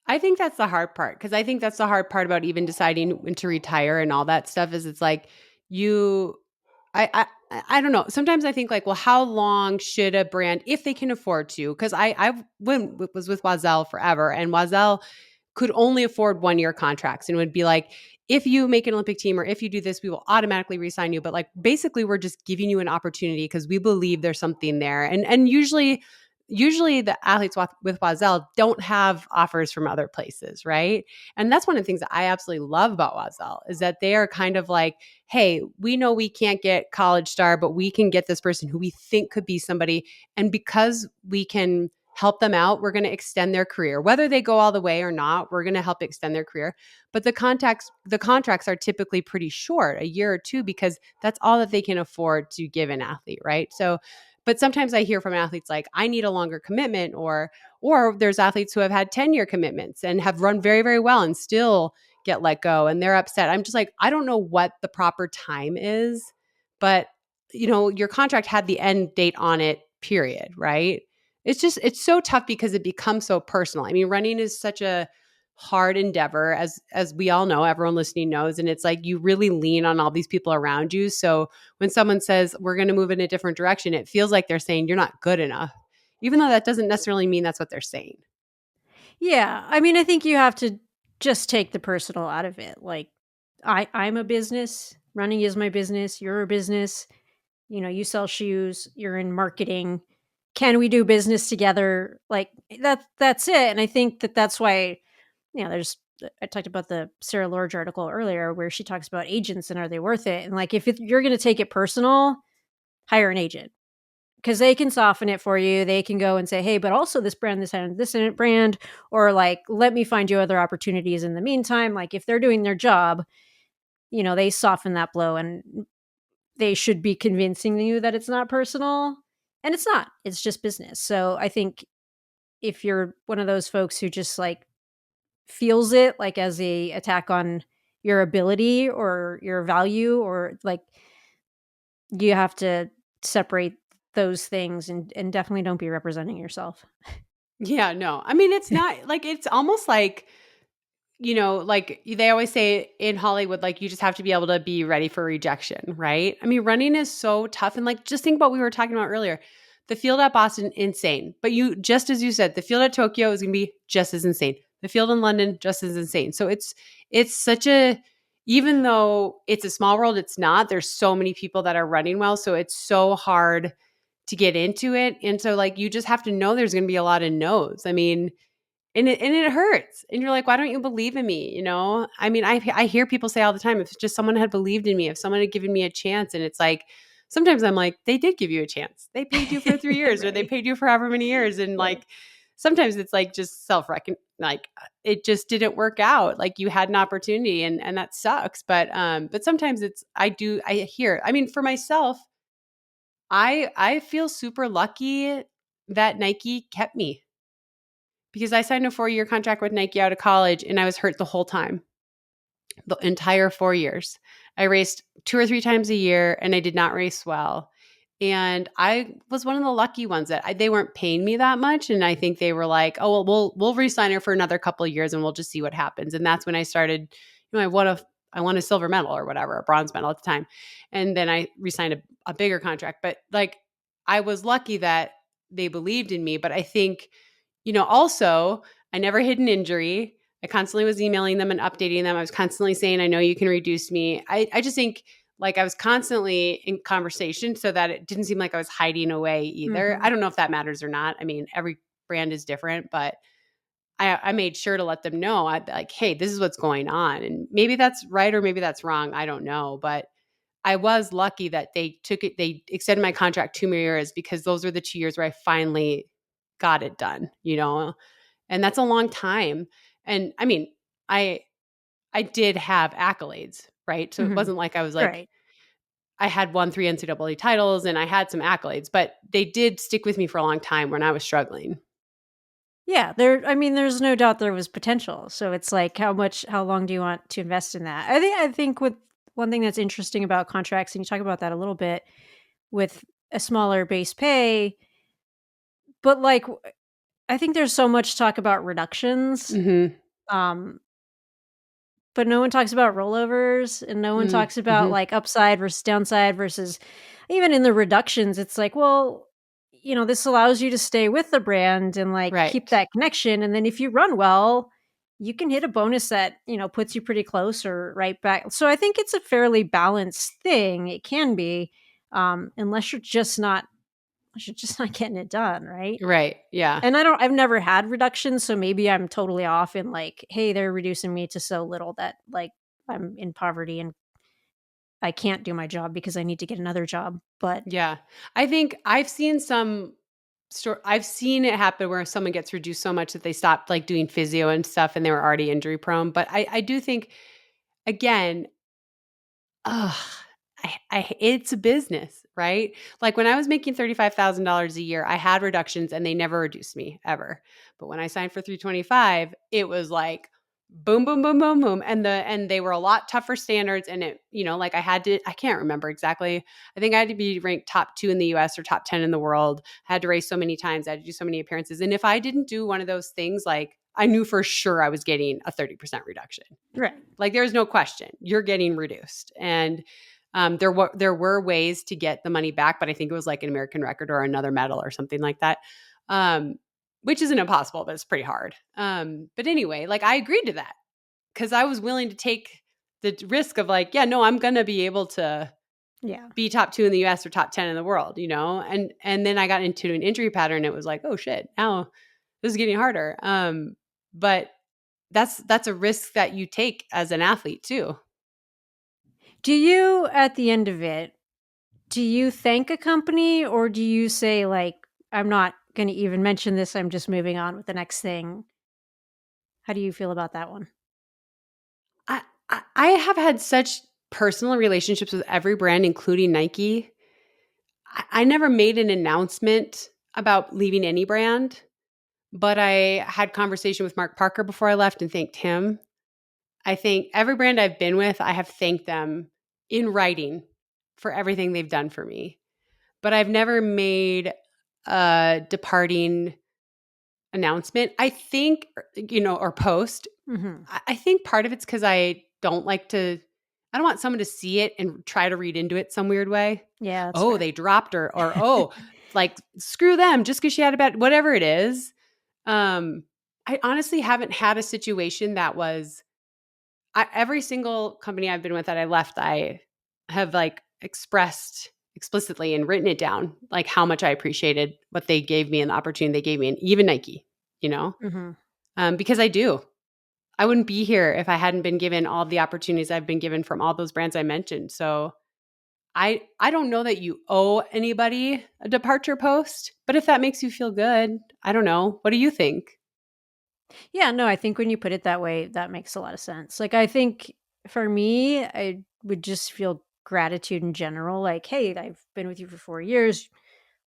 I think that's the hard part, because I think that's the hard part about even deciding when to retire and all that stuff is it's like you I don't know. Sometimes I think like, well, how long should a brand, if they can afford to? Because was with Wazelle forever, and Wazelle could only afford 1 year contracts, and would be like, if you make an Olympic team or if you do this, we will automatically resign you. But like basically, we're just giving you an opportunity because we believe there's something there. And usually the athletes with Wazelle don't have offers from other places, right? And that's one of the things that I absolutely love about Wazelle is that they are kind of like, hey, we know we can't get college star, but we can get this person who we think could be somebody. And because we can help them out, we're going to extend their career. Whether they go all the way or not, we're going to help extend their career. But the contracts are typically pretty short, a year or two, because that's all that they can afford to give an athlete, right? So but sometimes I hear from athletes like, I need a longer commitment, or there's athletes who have had 10-year commitments and have run very, very well and still get let go and they're upset. I'm just like, I don't know what the proper time is, but your contract had the end date on it, period, right? It's so tough because it becomes so personal. I mean, running is such a hard endeavor, as we all know, everyone listening knows, and it's like you really lean on all these people around you. So when someone says we're going to move in a different direction, it feels like they're saying you're not good enough, even though that doesn't necessarily mean that's what they're saying.
Yeah. I mean, I think you have to just take the personal out of it. Like, I'm a business. Running is my business. You're a business. You sell shoes. You're in marketing. Can we do business together? Like that's it. And I think that's why, there's. I talked about the Sarah Lorge article earlier where she talks about agents and are they worth it? And like, if you're going to take it personal, hire an agent. Because they can soften it for you. They can go and say, hey, but also this brand, this brand, or like, let me find you other opportunities in the meantime. Like if they're doing their job, they soften that blow and they should be convincing you that it's not personal. And it's not. It's just business. So I think if you're one of those folks who just like feels it like as a attack on your ability or your value, or like you have to separate those things and definitely don't be representing yourself.
Yeah, no. I mean, it's not like, it's almost like, like they always say in Hollywood, like you just have to be able to be ready for rejection, right? I mean, running is so tough. And like, just think about what we were talking about earlier. The field at Boston, insane. But just as you said, the field at Tokyo is going to be just as insane. The field in London, just as insane. So it's such even though it's a small world, it's not. There's so many people that are running well. So it's so hard to get into it. And so like, you just have to know there's going to be a lot of no's. I mean, and it hurts. And you're like, why don't you believe in me? I mean, I hear people say all the time, if just someone had believed in me, if someone had given me a chance. And it's like, sometimes I'm like, they did give you a chance. They paid you for 3 years or they
Right.
paid you for however many years. And
Right.
like, sometimes it's like just like it just didn't work out. Like you had an opportunity and that sucks. But sometimes I hear, I mean, for myself, I feel super lucky that Nike kept me because I signed a 4-year contract with Nike out of college and I was hurt the whole time, the entire 4 years. I raced 2 or 3 times a year and I did not race well. And I was one of the lucky ones that they weren't paying me that much. And I think they were like, oh, well, we'll re-sign her for another couple of years and we'll just see what happens. And that's when I started, I won a silver medal or whatever, a bronze medal at the time. And then I re-signed a bigger contract. But like, I was lucky that they believed in me. But I think, also I never hid an injury. I constantly was emailing them and updating them. I was constantly saying, I know you can reduce me. I just think like I was constantly in conversation so that it didn't seem like I was hiding away either.
Mm-hmm.
I don't know if that matters or not. I mean, every brand is different, but I made sure to let them know, like, hey, this is what's going on. And maybe that's right or maybe that's wrong. I don't know. But I was lucky that they extended my contract 2 more years because those are the 2 years where I finally got it done, and that's a long time. And I mean, I did have accolades, right? So it
Mm-hmm.
wasn't like I was like,
Right.
I had won 3 NCAA titles and I had some accolades, but they did stick with me for a long time when I was struggling.
Yeah, I mean, there's no doubt there was potential. So it's like, how long do you want to invest in that? I think with one thing that's interesting about contracts, and you talk about that a little bit with a smaller base pay, but like, I think there's so much talk about reductions.
Mhm.
Um, but no one talks about rollovers and no one
Mm,
talks about
mhm.
like upside versus downside versus even in the reductions, it's like, well, this allows you to stay with the brand and like keep
Right.
that connection. And then if you run well, you can hit a bonus that, puts you pretty close or right back. So I think it's a fairly balanced thing. It can be, unless you're just not getting it done. Right.
Right. Yeah.
And I've never had reductions, so maybe I'm totally off in like, hey, they're reducing me to so little that like I'm in poverty and I can't do my job because I need to get another job. But
Yeah. I think I've seen it happen where someone gets reduced so much that they stopped like doing physio and stuff and they were already injury prone. But I do think again, ugh, it's a business, right? Like when I was making $35,000 a year, I had reductions and they never reduced me ever. But when I signed for 325, it was like boom, boom, boom, boom, boom. And they were a lot tougher standards. And it, like I can't remember exactly. I think I had to be ranked top 2 in the US or top 10 in the world. I had to race so many times. I had to do so many appearances. And if I didn't do one of those things, like I knew for sure I was getting a 30% reduction.
Right.
Like there's no question you're getting reduced. And there were ways to get the money back, but I think it was like an American record or another medal or something like that. Which isn't impossible, but it's pretty hard. But anyway, like I agreed to that because I was willing to take the risk of like, yeah, no, I'm going to be able to be top 2 in the US or top 10 in the world, and then I got into an injury pattern. And it was like, oh shit, now this is getting harder. But that's a risk that you take as an athlete too.
Do you, at the end of it, do you thank a company or do you say like, I'm not going to even mention this, I'm just moving on with the next thing? How do you feel about that one?
I have had such personal relationships with every brand, including Nike. I never made an announcement about leaving any brand, but I had conversation with Mark Parker before I left and thanked him. I think every brand I've been with, I have thanked them in writing for everything they've done for me. But I've never made a departing announcement. I think, or post.
Mm-hmm.
I think part of it's because I don't want someone to see it and try to read into it some weird way.
Yeah, that's
Oh,
fair.
they dropped her, or oh, like screw them just because she had a bad, whatever it is. I honestly haven't had a situation that was every single company I've been with that I left, I have like expressed explicitly and written it down, like how much I appreciated what they gave me and the opportunity they gave me, and even Nike, because I do. I wouldn't be here if I hadn't been given all the opportunities I've been given from all those brands I mentioned. So I don't know that you owe anybody a departure post, but if that makes you feel good, I don't know. What do you think?
Yeah, no, I think when you put it that way, that makes a lot of sense. Like, I think for me, I would just feel gratitude in general. Like, hey, I've been with you for 4 years.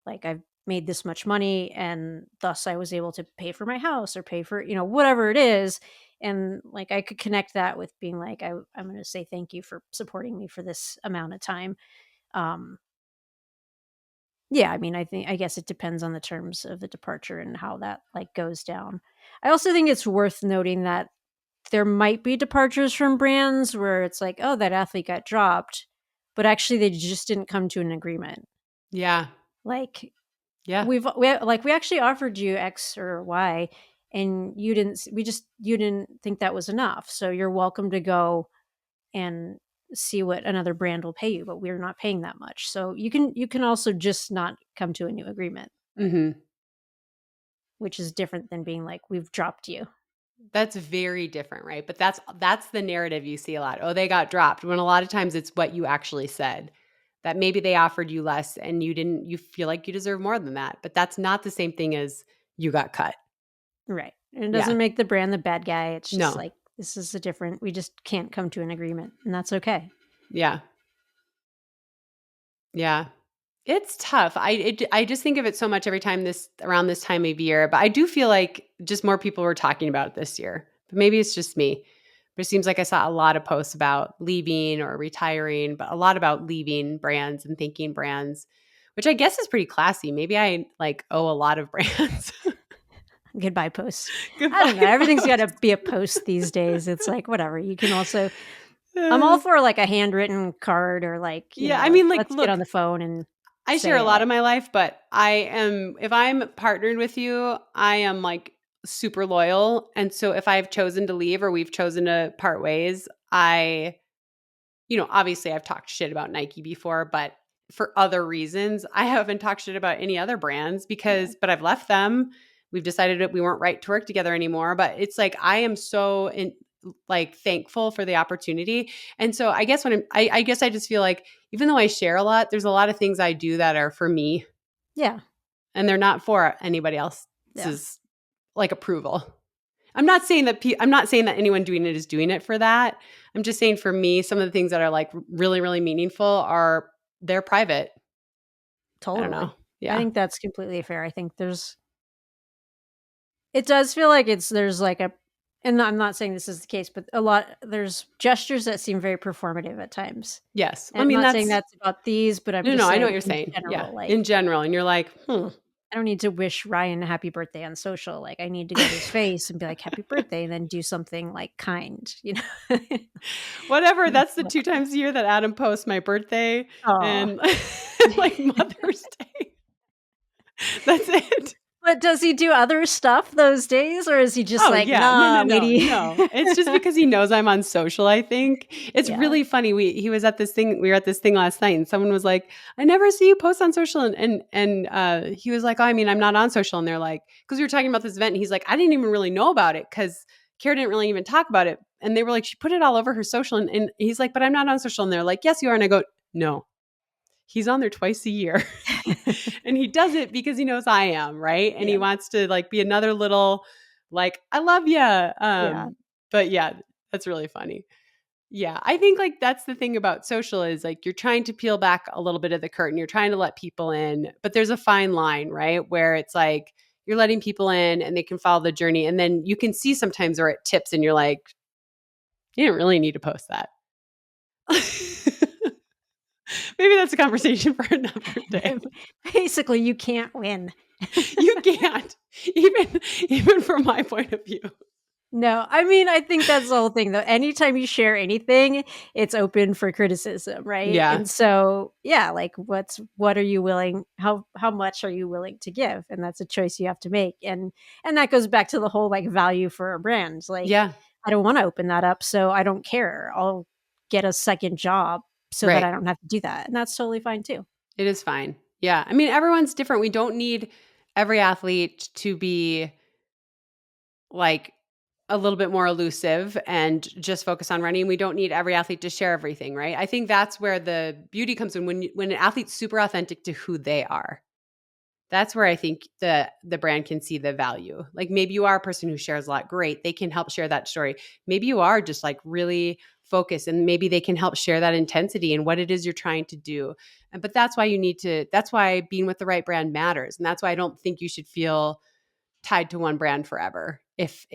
Like, I've made this much money, and thus I was able to pay for my house or pay for, whatever it is. And like, I could connect that with being like, I'm going to say thank you for supporting me for this amount of time. Um, yeah, I mean, I guess it depends on the terms of the departure and how that like goes down. I also think it's worth noting that there might be departures from brands where it's like, oh, that athlete got dropped, but actually they just didn't come to an agreement.
Yeah.
Like
Yeah.
we actually offered you X or Y and you didn't think that was enough. So you're welcome to go and see what another brand will pay you, but we're not paying that much. So you can also just not come to a new agreement,
Mm-hmm.
which is different than being like, we've dropped you.
That's very different, right? But that's the narrative you see a lot. Oh, they got dropped. When a lot of times it's what you actually said. That maybe they offered you less and you feel like you deserve more than that. But that's not the same thing as you got cut.
Right. And it
Yeah.
doesn't make the brand the bad guy. It's just
No.
like, this is we just can't come to an agreement, and that's okay.
Yeah. Yeah. It's tough. I just think of it so much every time around this time of year, but I do feel like just more people were talking about it this year. But maybe it's just me. But it seems like I saw a lot of posts about leaving or retiring, but a lot about leaving brands and thanking brands, which I guess is pretty classy. Maybe I like owe a lot of brands.
Goodbye posts. I don't know.
Goodbye
Everything's got to
post.
be a post these days. It's like, whatever. You can also, I'm all for like a handwritten card or like,
Yeah, I
like
mean, like,
let's get on
look,
the phone and
I share a
say
lot
it.
of my life, but if I'm partnered with you, I am like super loyal. And so if I've chosen to leave or we've chosen to part ways, obviously I've talked shit about Nike before, but for other reasons, I haven't talked shit about any other brands
Yeah.
but I've left them. We've decided that we weren't right to work together anymore, but it's like, I am so like thankful for the opportunity. And so I guess I guess I just feel like even though I share a lot, there's a lot of things I do that are for me
Yeah.
and they're not for anybody
Yeah.
else's like approval. I'm not saying that anyone doing it is doing it for that. I'm just saying for me, some of the things that are like really, really meaningful they're private. I don't know.
Totally. I
Yeah.
think that's completely fair. I think it does feel like there's like and I'm not saying this is the case, but there's gestures that seem very performative at times.
Yes.
And I'm not saying that's about these, but I'm just
no, I know what
saying
you're
in
saying. Yeah.
general, like,
In general. And you're like,
I don't need to wish Ryan a happy birthday on social. Like, I need to go to his face and be like, happy birthday, and then do something like kind,
whatever. That's the 2 times a year that Adam posts my birthday
Oh,
and like Mother's Day. That's it.
but does he do other stuff those days, or is he just like,
yeah.
nah,
No.
lady?
No. It's just because he knows I'm on social, I think. It's
Yeah.
really funny. We were at this thing last night and someone was like, I never see you post on social. And he was like, oh, I mean, I'm not on social. And they're like, because we were talking about this event and he's like, I didn't even really know about it because Kara didn't really even talk about it. And they were like, she put it all over her social. And he's like, but I'm not on social. And they're like, yes, you are. And I go, no. He's on there twice a year and he does it because he knows I am, right? And he wants to like be another little like, I love you. But yeah, that's really funny. Yeah, I think like that's the thing about social is like you're trying to peel back a little bit of the curtain. You're trying to let people in, but there's a fine line, right? Where it's like you're letting people in and they can follow the journey. And then you can see sometimes there are tips and you're like, you didn't really need to post that. Maybe that's a conversation for another day.
Basically, you can't win.
You can't, even from my point of view.
No, I mean, I think that's the whole thing, though. Anytime you share anything, it's open for criticism, right?
Yeah.
And so, yeah, like what are you willing, how much are you willing to give? And that's a choice you have to make. And that goes back to the whole like value for a brand. Like,
Yeah.
I don't want to open that up, so I don't care. I'll get a second job so that I don't have to do that. And that's totally fine too.
It is fine. Yeah. I mean, everyone's different. We don't need every athlete to be like a little bit more elusive and just focus on running. We don't need every athlete to share everything, right? I think that's where the beauty comes in when an athlete's super authentic to who they are. That's where I think the brand can see the value. Like maybe you are a person who shares a lot. Great. They can help share that story. Maybe you are just like really focused and maybe they can help share that intensity and what it is you're trying to do. But that's why that's why being with the right brand matters. And that's why I don't think you should feel tied to one brand forever. If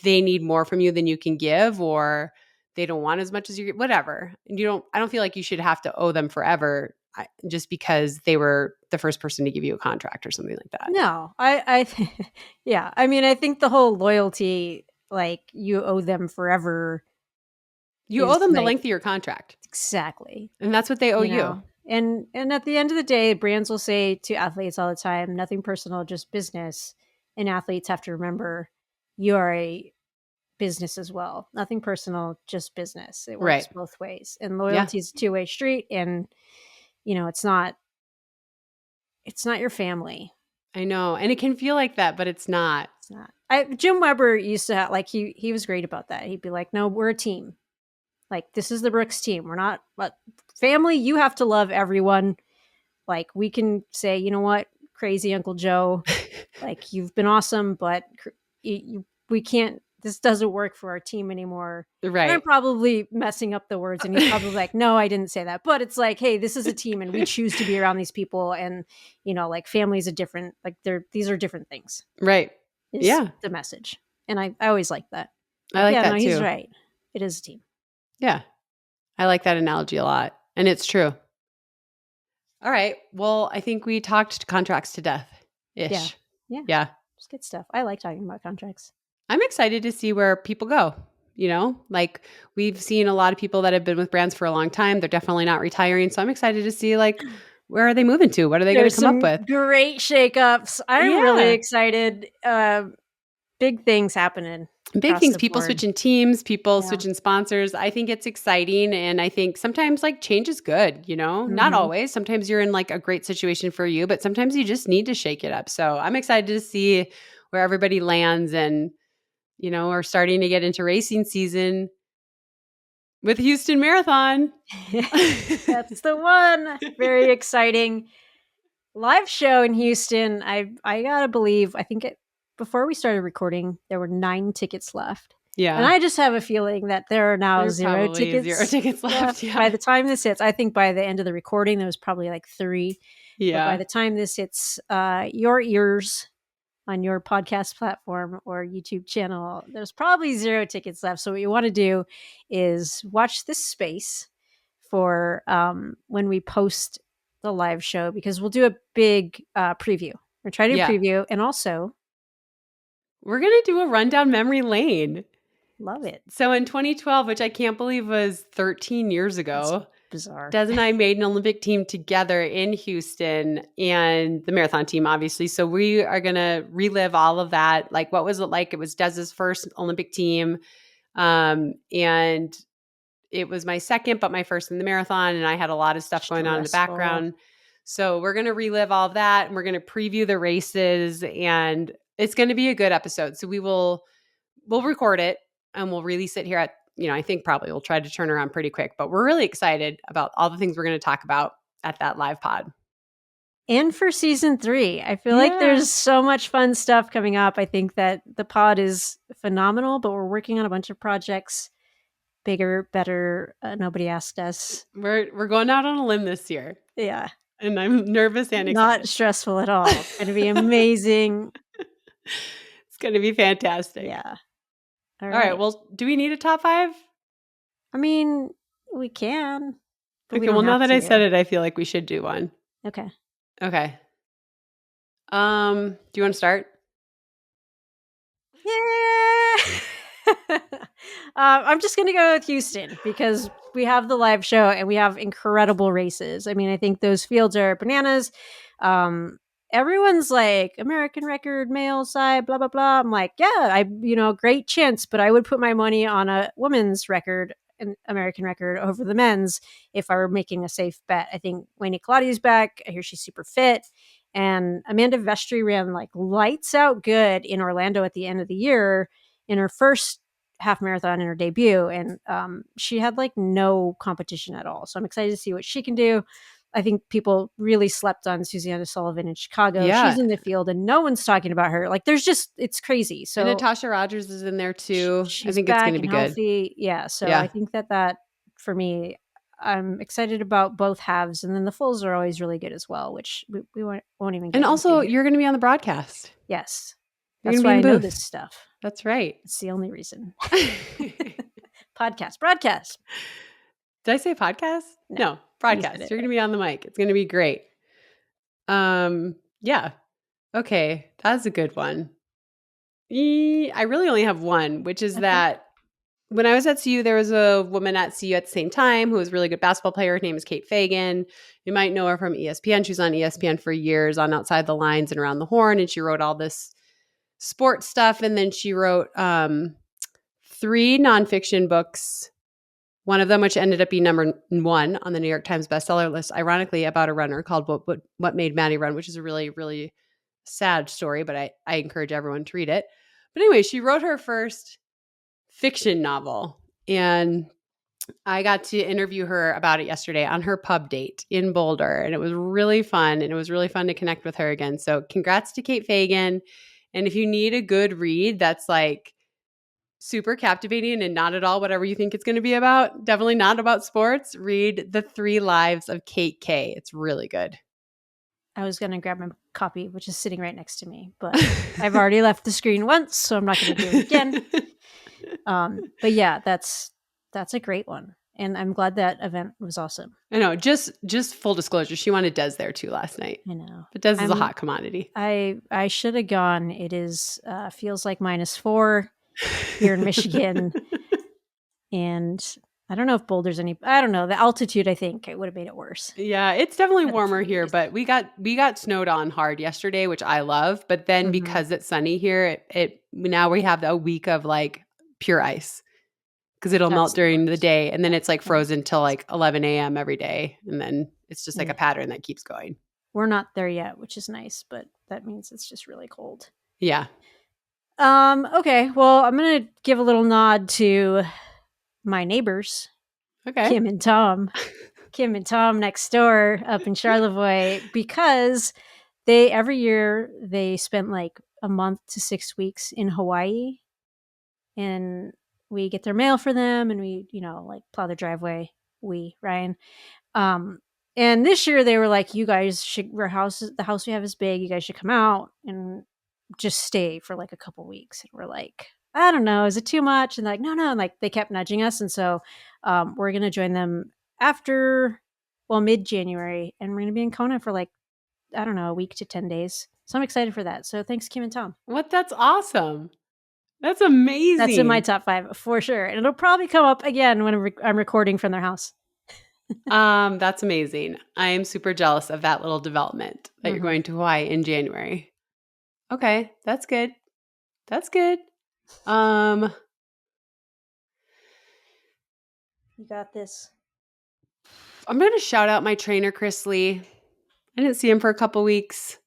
they need more from you than you can give or they don't want as much as you, whatever. And I don't feel like you should have to owe them forever just because they were the first person to give you a contract or something like that.
No, yeah. I mean, I think the whole loyalty, like you owe them forever.
You owe them the length of your contract.
Exactly.
And that's what they owe you.
And at the end of the day, brands will say to athletes all the time, nothing personal, just business. And athletes have to remember you are a business as well. Nothing personal, just business. It works both ways. And loyalty is a two-way street. And, it's not your family.
I know. And it can feel like that, but it's not.
It's not. Jim Weber used to have, like, he was great about that. He'd be like, no, we're a team. Like, this is the Brooks team. We're not, but family, you have to love everyone. Like, we can say, you know what, crazy Uncle Joe, like, you've been awesome, but we can't, this doesn't work for our team anymore.
Right.
And I'm probably messing up the words, and he's probably like, no, I didn't say that. But it's like, hey, this is a team, and we choose to be around these people. And, like, family is a different, like, these are different things.
Right. Yeah.
The message. And I always like that.
I like that too.
He's right. It is a team.
Yeah. I like that analogy a lot. And it's true. All right. Well, I think we talked contracts to death-ish. Yeah.
It's good stuff. I like talking about contracts.
I'm excited to see where people go. Like we've seen a lot of people that have been with brands for a long time. They're definitely not retiring. So I'm excited to see like, where are they moving to? What are they going to come up with?
Great shakeups. I'm really excited. Big things happening.
Big things, people switching teams, people switching sponsors. I think it's exciting. And I think sometimes like change is good, not always. Sometimes you're in like a great situation for you, but sometimes you just need to shake it up. So I'm excited to see where everybody lands and, we're starting to get into racing season with Houston Marathon.
That's the one. Very exciting. Live show in Houston. I gotta believe, I think before we started recording, there were 9 tickets left.
Yeah.
And I just have a feeling that there are now zero tickets left.
Yeah.
By the time this hits, I think by the end of the recording, there was probably like 3.
Yeah.
But by the time this hits your ears, on your podcast platform or YouTube channel, there's probably 0 tickets left. So what you want to do is watch this space for when we post the live show, because we'll do a big preview. We're trying to do a preview, and also
we're going to do a rundown memory lane.
Love it.
So in 2012, which I can't believe was 13 years ago,
that's bizarre.
Des and I made an Olympic team together in Houston, and the marathon team, obviously. So we are going to relive all of that. Like, what was it like? It was Des's first Olympic team. And it was my second, but my first in the marathon. And I had a lot of stuff going on in the background. So we're going to relive all of that, and we're going to preview the races, and it's going to be a good episode. So we'll record it and we'll release it here at, I think probably we'll try to turn around pretty quick, but we're really excited about all the things we're going to talk about at that live pod.
And for season 3, I feel like there's so much fun stuff coming up. I think that the pod is phenomenal, but we're working on a bunch of projects. Bigger, better. Nobody asked us.
We're going out on a limb this year.
Yeah.
And I'm nervous and excited.
Not stressful at all. It's going to be amazing.
It's going to be fantastic.
Yeah.
All right. Well, do we need a top 5?
I mean, we can.
Okay. Well, now that I said it, I feel like we should do one.
Okay.
Okay. Do you want to start?
Yeah. I'm just going to go with Houston because we have the live show and we have incredible races. I mean, I think those fields are bananas. Everyone's like American record, male side, blah, blah, blah. I'm like, yeah, great chance, but I would put my money on a women's record, an American record, over the men's if I were making a safe bet. I think Wayne Claudia's back. I hear she's super fit. And Amanda Vestry ran like lights out good in Orlando at the end of the year in her first half marathon in her debut. And she had like no competition at all. So I'm excited to see what she can do. I think people really slept on Susanna Sullivan in Chicago.
Yeah.
She's in the field and no one's talking about her. Like it's crazy. So
and Natasha Rodgers is in there too.
She's
I think it's going to be
healthy. Good. Yeah. So I think that for me, I'm excited about both halves. And then the fulls are always really good as well, which we won't even get
And also
into
you're going to be on the broadcast.
Yes. That's why I know this stuff.
That's right.
It's the only reason. Broadcast.
Did I say podcast? No, broadcast. You're going to be on the mic. It's going to be great. Yeah. Okay. That's a good one. I really only have one, which is that when I was at CU, there was a woman at CU at the same time who was a really good basketball player. Her name is Kate Fagan. You might know her from ESPN. She was on ESPN for years on Outside the Lines and Around the Horn, and she wrote all this sports stuff. And then she wrote 3 nonfiction books, one of them which ended up being number 1 on the New York Times bestseller list, ironically, about a runner called What Made Maddie Run, which is a really, really sad story, but I encourage everyone to read it. But anyway, she wrote her first fiction novel, and I got to interview her about it yesterday on her pub date in Boulder, and it was really fun, and it was really fun to connect with her again. So congrats to Kate Fagan. And if you need a good read that's like super captivating and not at all whatever you think it's going to be about, definitely not about sports, read The 3 Lives of Kate K. It's really good.
I was going to grab my copy, which is sitting right next to me, but I've already left the screen once, so I'm not going to do it again. But yeah, that's a great one. And I'm glad that event was awesome.
I know. Just full disclosure, she wanted Des there too last night.
I know.
But Des is a hot commodity.
I should have gone. It is feels like -4 here in Michigan. And I don't know if Boulder's I don't know. The altitude, I think it would have made it worse.
Yeah, it's definitely warmer here, but we got snowed on hard yesterday, which I love. But then because it's sunny here, now we have a week of like pure ice because it'll melt during the day, and then it's like frozen till like 11 a.m. every day, and then it's just like a pattern that keeps going.
We're not there yet, which is nice, but that means it's just really cold.
Yeah.
Okay. Well, I'm gonna give a little nod to my neighbors.
Okay.
Kim and Tom next door up in Charlevoix, because every year they spend like a month to 6 weeks in Hawaii, and we get their mail for them, and we, like plow their driveway. Ryan. And this year they were like, you guys should, the house we have is big. You guys should come out. And just stay for like a couple weeks. And we're like, I don't know, is it too much? And like, no. And like they kept nudging us. And so we're going to join them after, well, mid-January. And we're going to be in Kona for like, I don't know, a week to 10 days. So I'm excited for that. So thanks, Kim and Tom.
What? That's awesome. That's
That's in my
amazing.
top 5 for sure. And it'll probably come up again when I'm recording from their house.
That's amazing. I am super jealous of that little development that you're going to Hawaii in January. Okay, that's good. That's good.
You got this.
I'm going to shout out my trainer, Chris Lee. I didn't see him for a couple weeks.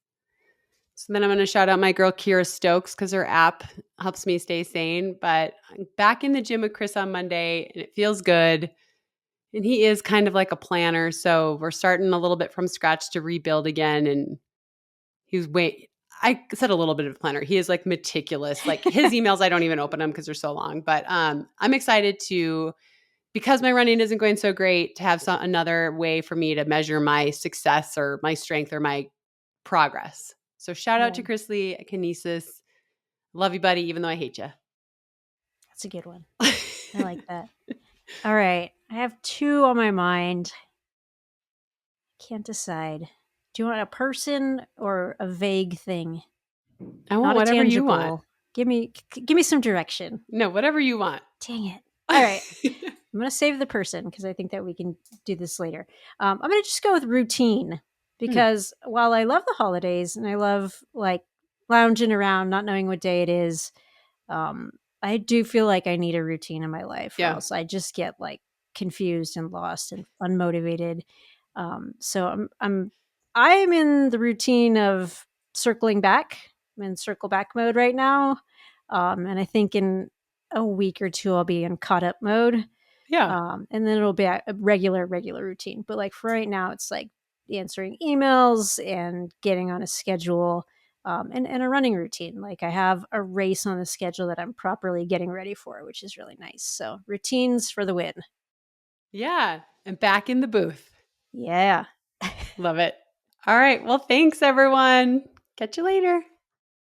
So then I'm going to shout out my girl, Kira Stokes, because her app helps me stay sane. But I'm back in the gym with Chris on Monday, and it feels good. And he is kind of like a planner. So we're starting a little bit from scratch to rebuild again. And I said a little bit of a planner. He is like meticulous. Like his emails, I don't even open them because they're so long. But I'm excited because my running isn't going so great, to have another way for me to measure my success or my strength or my progress. So shout out to Chris Lee at Kinesis. Love you, buddy, even though I hate you.
That's a good one. I like that. All right. I have 2 on my mind. Can't decide. Do you want a person or a vague thing?
I want whatever you want.
Give me some direction.
No, whatever you want.
Dang it. All right. I'm going to save the person because I think that we can do this later. I'm going to just go with routine because while I love the holidays and I love like lounging around, not knowing what day it is, I do feel like I need a routine in my life, or else I just get like confused and lost and unmotivated. So I'm in the routine of circling back. I'm in circle back mode right now, and I think in a week or 2 I'll be in caught up mode.
Yeah.
And then it'll be a regular routine. But like for right now, it's like answering emails and getting on a schedule. And a running routine. Like I have a race on the schedule that I'm properly getting ready for, which is really nice. So routines for the win.
Yeah. And back in the booth.
Yeah.
Love it. All right. Well, thanks everyone. Catch you later.